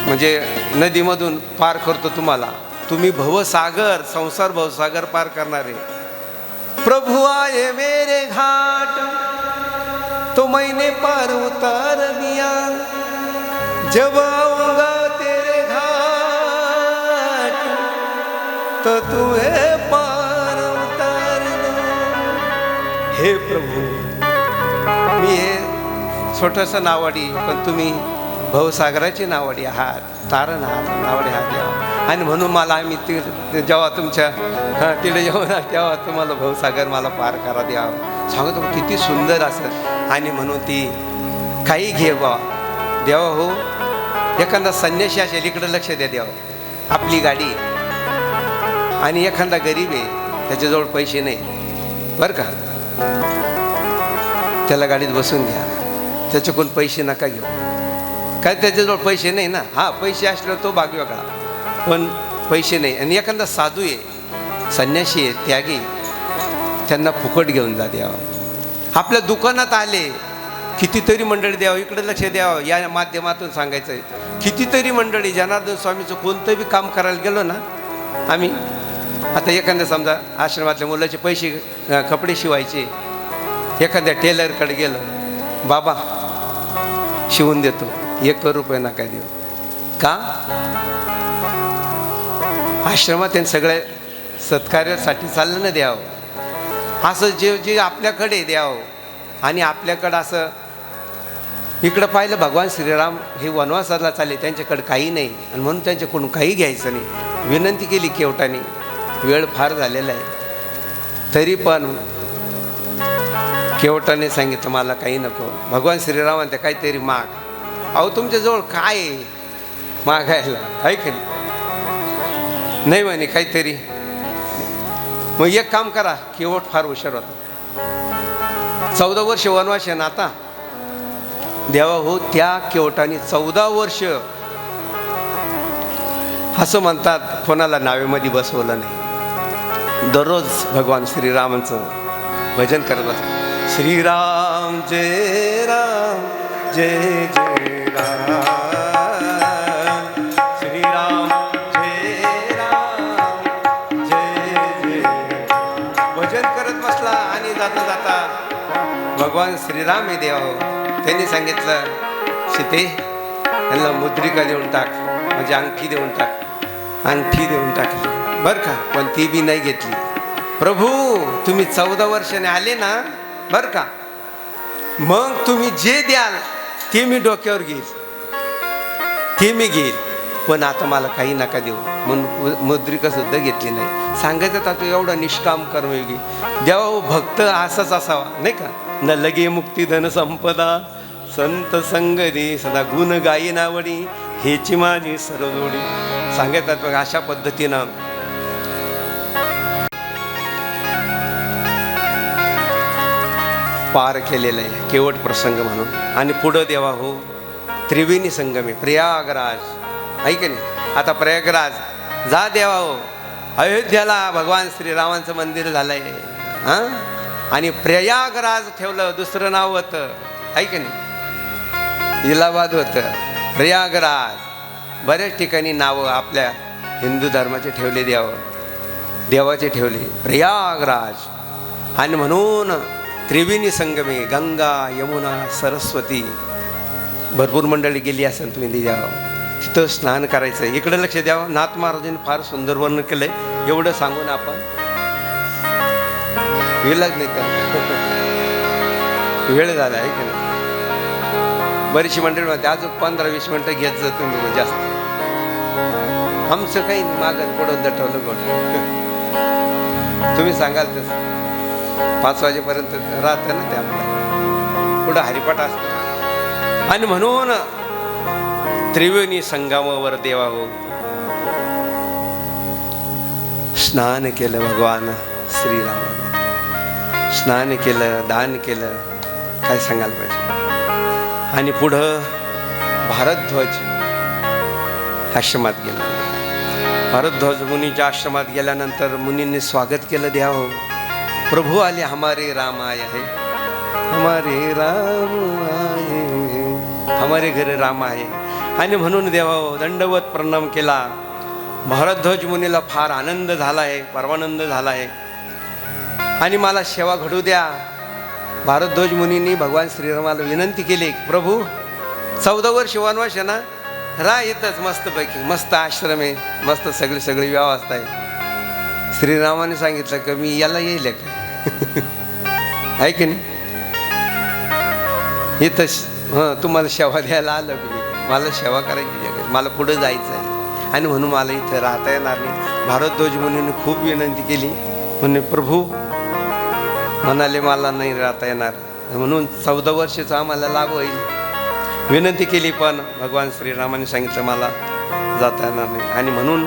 [SPEAKER 1] म्हणजे नदीमधून पार करतो तुम्हाला, तुम्ही भवसागर संसार भवसागर पार करणारे. प्रभु आए मेरे घाट तो मैंने पार उतार दिया, जब आऊंगा तेरे घाट तो तुम्हें पार उतार दो. हे प्रभू, मी हे छोटंसं नावाडी, पण तुम्ही भवसागराची नावाडी आहात, तारण आहात, नावाडी आहात देवा. आणि म्हणून मला आम्ही जेव्हा तुमच्या तिकडे जेव्हा तेव्हा तुम्हाला भवसागर मला पार करा द्यावं. सांगतो किती सुंदर असं. आणि म्हणून ती काही घे बा देवा. हो एखादा संन्यासी असेल, इकडं लक्ष द्या देवा. आपली गाडी आणि एखादा गरीब आहे, त्याच्याजवळ पैसे नाही बरं का, त्याला गाडीत बसून घ्या, त्याच्याकडून पैसे नका घेऊ. काय त्याच्याजवळ पैसे नाही ना, हां पैसे असल्यावर तो भाग वेगळा, पण पैसे नाही. आणि एखादा साधू आहे, संन्यासी आहे, त्यागी, त्यांना फुकट घेऊन जा द्यावं. आपल्या दुकानात आले कितीतरी मंडळी द्यावं, इकडे लक्ष द्यावं. या माध्यमातून सांगायचं आहे, कितीतरी मंडळी जनार्दन स्वामीचं कोणतं बी काम करायला गेलो ना आम्ही. आता एखाद्या समजा आश्रमातल्या मुलाचे पैसे कपडे शिवायचे, एखाद्या टेलरकडे गेलं, बाबा शिवून देतो, 1 रुपये नका देऊ. का? आश्रमात त्यांनी सगळ्या सत्कार्यासाठी चाललं ना द्यावं. असं जे जे आपल्याकडे द्यावं. आणि आपल्याकडं असं इकडं पाहिलं, भगवान श्रीराम हे वनवासाला चालले, त्यांच्याकडे काही नाही, आणि म्हणून त्यांच्याकडून काही घ्यायचं नाही. विनंती केली केवटाने, वेळ फार झालेला आहे, तरी पण केवटाने सांगितलं मला काही नको. भगवान श्रीराम म्हणते काहीतरी माग. अहो तुमच्याजवळ काय आहे मागायला, आहे की नाही म्हणे, काहीतरी मग एक काम करा, केवट फार हुशार होता. 14 वर्ष वनवास आहे ना आता. देवा हो, त्या केवटाने 14 वर्ष असं म्हणतात कोणाला नावेमध्ये बसवलं नाही. दररोज भगवान श्रीरामांचं भजन करत बसतात. श्रीराम जय राम जय जय राम, श्रीराम जय राम जय जय. भजन करत बसला आणि जाता जाता भगवान श्रीराम हे देवा हो, त्यांनी सांगितलं सीते यांना मुद्रिका देऊन टाक, म्हणजे अंगठी देऊन टाक. अंगठी देऊन टाकली बरं का, पण ती बी नाही घेतली. प्रभू तुम्ही 14 वर्षाने आले ना बरं का, मग तुम्ही जे द्याल ते मी डोक्यावर घेईल, ते मी घेईल, पण आता मला काही नका देऊ. म्हणून मुद्रिका सुद्धा घेतली नाही. सांगायचं तर तू एवढा निष्काम कर्मयोगी देवा भक्त असाच असावा नाही का. न लगे मुक्ती धन संपदा संत संगदी सदा गुण गायी नावडी हेची माझी सर्वजोडी. सांगतात बघा अशा पद्धतीनं पार केलेलं आहे केवट प्रसंग म्हणून. आणि पुढं देवा हो त्रिवेणी संगमे प्रयागराज ऐक नाही. आता प्रयागराज जा देवा हो, अयोध्याला भगवान श्रीरामांचं मंदिर झालंय हां. आणि प्रयागराज ठेवलं, दुसरं नाव होतं ऐक नाही, इलाहाबाद होतं, प्रयागराज. बऱ्याच ठिकाणी नावं आपल्या हिंदू धर्माचे ठेवले, देवाचे ठेवले प्रयागराज. आणि म्हणून त्रिवेणी संगमे गंगा यमुना सरस्वती, भरपूर मंडळी गेली असेल तुम्ही द्यावं, तिथं स्नान करायचं. इकडं लक्ष द्यावं, नाथ महाराजांनी फार सुंदर वर्णन केलंय. एवढं सांगून आपण वेळच नाही का, वेळ झाला आहे की नाही. बरीचशी मंडळी म्हणते अजून 15-20 मिनटं घेत जा तुम्ही जास्त. आमचं काही मागत पुढं दटवलं गोड. तुम्ही सांगाल तसं 5 वाजेपर्यंत राहतं ना ते आपलं, पुढं हरिपाठ असतं. आणि म्हणून त्रिवेणी संगमावर देवा हो स्नान केलं भगवान श्रीरामानं, स्नान केलं, दान केलं, काय सांगायला पाहिजे. आणि पुढं भारद्वाज आश्रमात गेला. भारद्वाज मुनीच्या आश्रमात गेल्यानंतर मुनींनी स्वागत केलं. द्या हो प्रभू आले, हमारे राम आए है, हमारे राम आए, हमारे घरी राम आहे. आणि म्हणून देवा हो दंडवत प्रणाम केला. भारद्वाज मुनीला फार आनंद झाला आहे, परमानंद झाला आहे. आणि मला सेवा घडू द्या. भारद्वाज मुनींनी भगवान श्रीरामाला विनंती केली, प्रभू 14 वर्ष वनवास आहे ना, राह येतच मस्तपैकी, मस्त आश्रम आहे, मस्त सगळी व्यवस्था आहे. श्रीरामाने सांगितलं की मी याला येईल काय आहे की नाही, येतच तुम्हाला सेवा द्यायला आलं की मला सेवा करायची आहे, मला पुढं जायचं आहे आणि म्हणून मला इथं राहता येणार नाही. भारद्वाज मुनीने खूप विनंती केली. म्हणे प्रभू म्हणाले मला नाही राहता येणार, म्हणून 14 वर्षाचा आम्हाला लाभ होईल. विनंती केली पण भगवान श्रीरामाने सांगितलं मला जाता येणार नाही. आणि म्हणून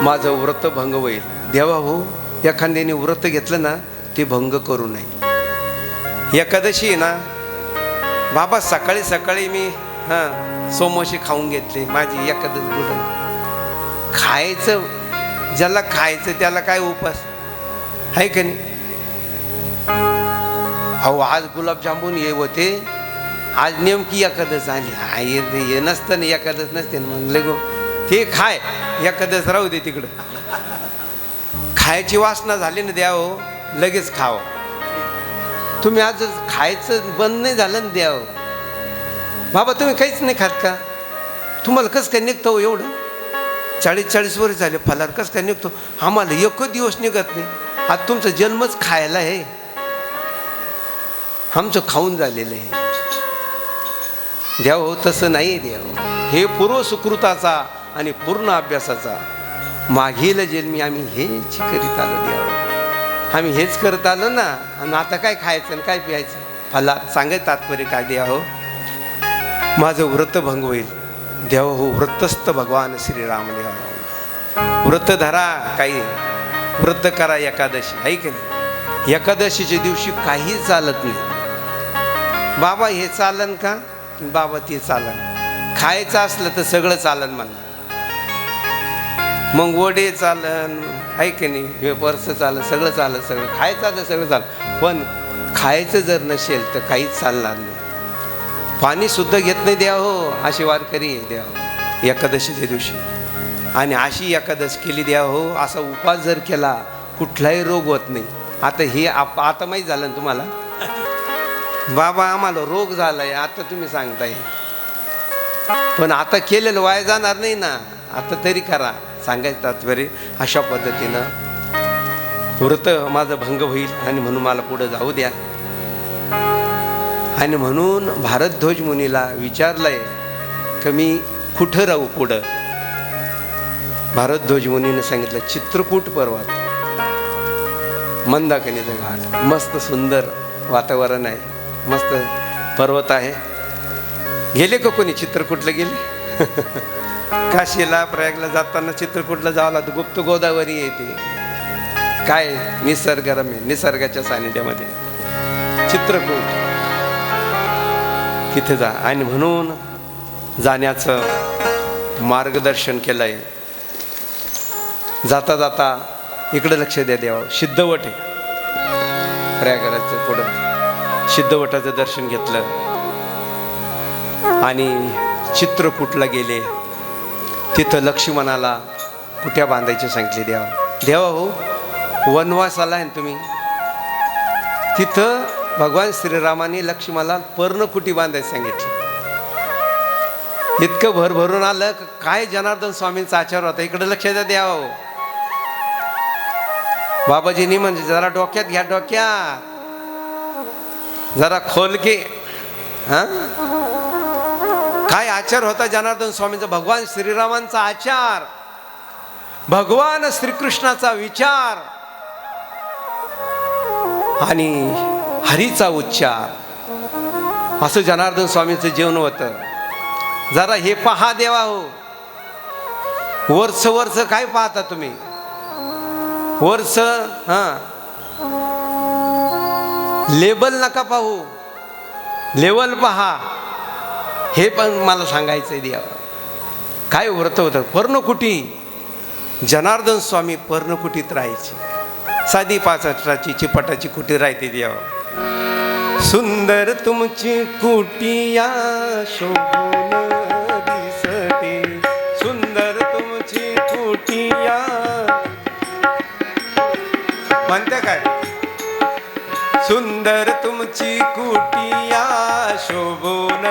[SPEAKER 1] माझं व्रत भंग होईल. देवा हो एखाद्याने व्रत घेतलं ना ते भंग करू नये. एकादशी आहे ना बाबा, सकाळी सकाळी मी सोमवशी खाऊन घेतले, माझी एकादशी कुठं खायचं, ज्याला खायचं त्याला काय उपास आहे का नाही. अहो आज गुलाबजामुन ये होते, आज नेमकी एकादश आली, हा ये नसतं ना एकादश नसते ना, म्हणले गो ते खाय, एकादश राहू दे तिकडं. खायची वासना झाली ना द्या हो लगेच खावं. तुम्ही आज खायचं बंद नाही झालं ना द्या हो. बाबा तुम्ही काहीच नाही खात का, तुम्हाला कसं काय निघतं हो एवढं, 40-40 वर्ष झाले फलार कसं काय निघतो. आम्हाला एकच दिवस निघत नाही. आज तुमचा जन्मच खायला आहे, आमचं खाऊन झालेलं आहे. द्या हो तसं नाही द्या हो. हे पूर्व सुकृताचा आणि पूर्ण अभ्यासाचा मागील जन्मी आम्ही हेच करीत आलो द्या हो. आम्ही हेच करत आलो ना, आणि आता काय खायचं आणि काय प्यायचं. फला सांगायचं तात्पर्य काय द्या हो, माझं व्रत भंग होईल. देव हो व्रतस्थ भगवान श्रीराम देवा, व्रत धरा काही व्रत करा एकादशी, आहे की नाही? एकादशीच्या दिवशी काही चालत नाही. बाबा हे चालन का? बाबा ते चालन. खायचं असलं तर सगळं चालन म्हणलं. मग वडे चालन, आहे की नाही? वेपर्स चालन, सगळं चालन, सगळं खायचं तर सगळं चालन. पण खायचं जर नसेल तर काहीच चालणार नाही. पाणी सुद्धा घेत नाही द्या हो, अशी वारकरी आहे द्या एकादशीच्या दिवशी. आणि अशी एकादश केली द्या हो, असा उपास जर केला कुठलाही रोग होत नाही. आता हे आता माहीत झालं ना तुम्हाला, बाबा आम्हाला रोग झालाय आता तुम्ही सांगताय, पण आता केलेलं वाया जाणार नाही ना, आता तरी करा. सांगायचं तात्पर्य अशा पद्धतीनं व्रत माझं भंग होईल आणि म्हणून मला पुढं जाऊ द्या. आणि म्हणून भारद्वाज मुनीला विचारलंय की मी कुठं राहू पुढं. भारद्वाज मुनीने सांगितलं चित्रकूट पर्वत, मंदाकिनीचं घाट, मस्त सुंदर वातावरण आहे, मस्त पर्वत आहे. गेले का कोणी चित्रकूटला गेले? काशीला प्रयागला जाताना चित्रकूटला जावं लागतं. गुप्त गोदावरी येते, काय निसर्गरम्य, निसर्गाच्या सानिध्यामध्ये चित्रकूट, तिथे जा. आणि म्हणून जाण्याचं मार्गदर्शन केलंय. जाता जाता इकडं लक्ष द्या देवा, सिद्धवट आहे प्रयागराजचं पुढं. सिद्धवटाचं दर्शन घेतलं आणि चित्रकूटला गेले. तिथं लक्ष्मणाला कुट्या बांधायचे सांगितले देवा. देवा हो, वनवासाला आहे तुम्ही, तिथं भगवान श्रीरामाने लक्ष्मणाला पर्णकुटी बांधायला सांगितली. इतकं भरभरून आलं काय जनार्दन स्वामींचा आचार होता. इकडे लक्ष द्या देवा हो. बाबाजींनी म्हणजे जरा डोक्यात घ्या, डोक्यात जरा खोल के. हा, काय आचार होता जनार्दन स्वामींचा, भगवान श्रीरामांचा आचार, भगवान श्रीकृष्णाचा विचार आणि हरीचा उच्चार, असं जनार्दन स्वामींचं जीवन होतं. जरा हे पहा देवा हो. वरच काय पाहता तुम्ही? वरच लेबल नका पाहू, लेवल पहा. हे पण मला सांगायचंय देवा. काय व्रत होतं? पर्णकुटी. जनार्दन स्वामी पर्णकुटीत राहायचे. साधी 5 अक्षराची चिपटाची कुटी राहते देवा. सुंदर तुमची कुटिया शोभून दिसते, सुंदर तुमची कुटिया. म्हणते काय? सुंदर तुमची कुटिया शोभून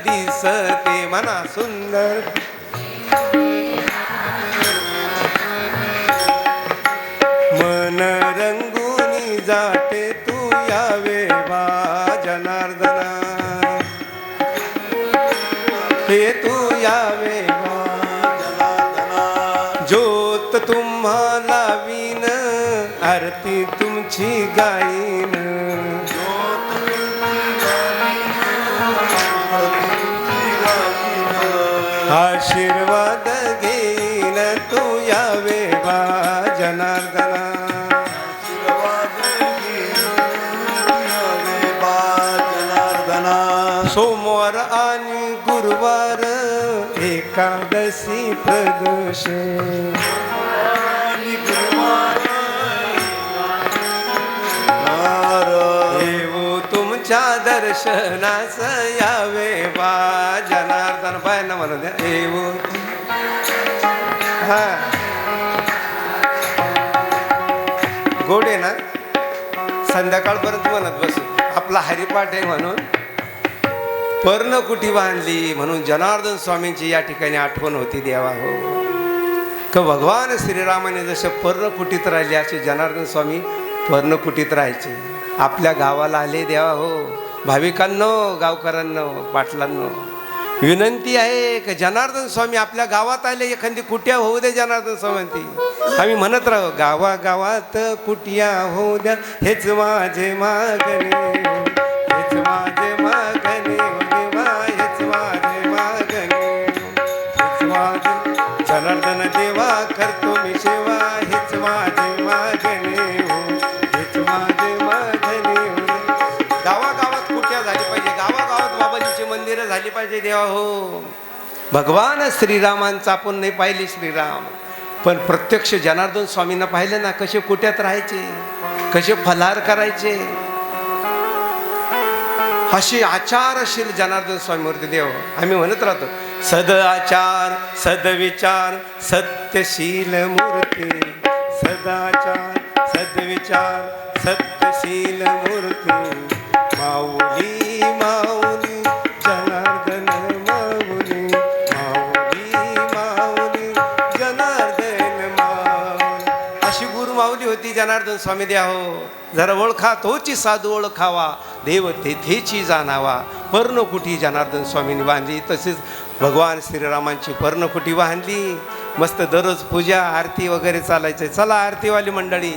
[SPEAKER 1] दिसते. म्हणा सुंदर. मन रंगूनी जाते तू यावे बा जनार्दना, हे तू यावे बा जनार्दना. ज्योत तुम्हाला विन आरती तुमची गाईन, आशीर्वाद घेईन तू यावे बा जनार्दना. सोमवार आणि गुरुवार एकादशी प्रदोष, येऊ तुमच्या दर्शनास यावे बा जनार्दन. बायांना म्हणू द्या येऊ. हा गोडे ना, संध्याकाळपर्यंत म्हणत बसू. आपला हरिपाठ आहे म्हणून पर्णकुटी बांधली, म्हणून जनार्दन स्वामींची या ठिकाणी आठवण होती देवा हो. का भगवान श्रीरामाने जसं पर्णकुटीत राहिले असे जनार्दन स्वामी पर्णकुटीत राहायचे. आपल्या गावाला आले देवा हो. भाविकांनो, गावकऱ्यांनो, पाटलांनो, विनंती आहे की जनार्दन स्वामी आपल्या गावात आले, एखादी कुट्या होऊ दे जनार्दन स्वामी. आम्ही म्हणत राहू गावागावात कुट्या होऊ द्या, हेच माझे मागणे, हेच माझे मागणे देवा, हेच माझे मागणे, हेच माझे जनार्दन देवा, करतो मी सेवा, हेच माझे माझे देवा हो. भगवान श्रीरामांचा आपण नाही पाहिले श्रीराम, पण प्रत्यक्ष जनार्दन स्वामींना पाहिलं ना, कसे कुट्यात राहायचे, कसे फलार करायचे. अशी आचारशील जनार्दन स्वामी मूर्ती देव. आम्ही म्हणत राहतो सद आचार सदविचार सत्यशील मूर्ती, सदाचार सद्विचार सत्यशील मूर्ती. माऊली माऊली जनार्दन माऊली, माऊली माऊली जनार्दन माऊली. अशी गुरु माऊली होती जनार्दन स्वामी द्या हो. जरा ओळखा तोची साधू ओळखावा, देव तेथेची जाणावा. पर्णकुटी जनार्दन स्वामींनी बांधली, तसेच भगवान श्रीरामांची पर्णकुटी बांधली. मस्त दररोज पूजा आरती वगैरे चालायचं. चला आरतीवाली मंडळी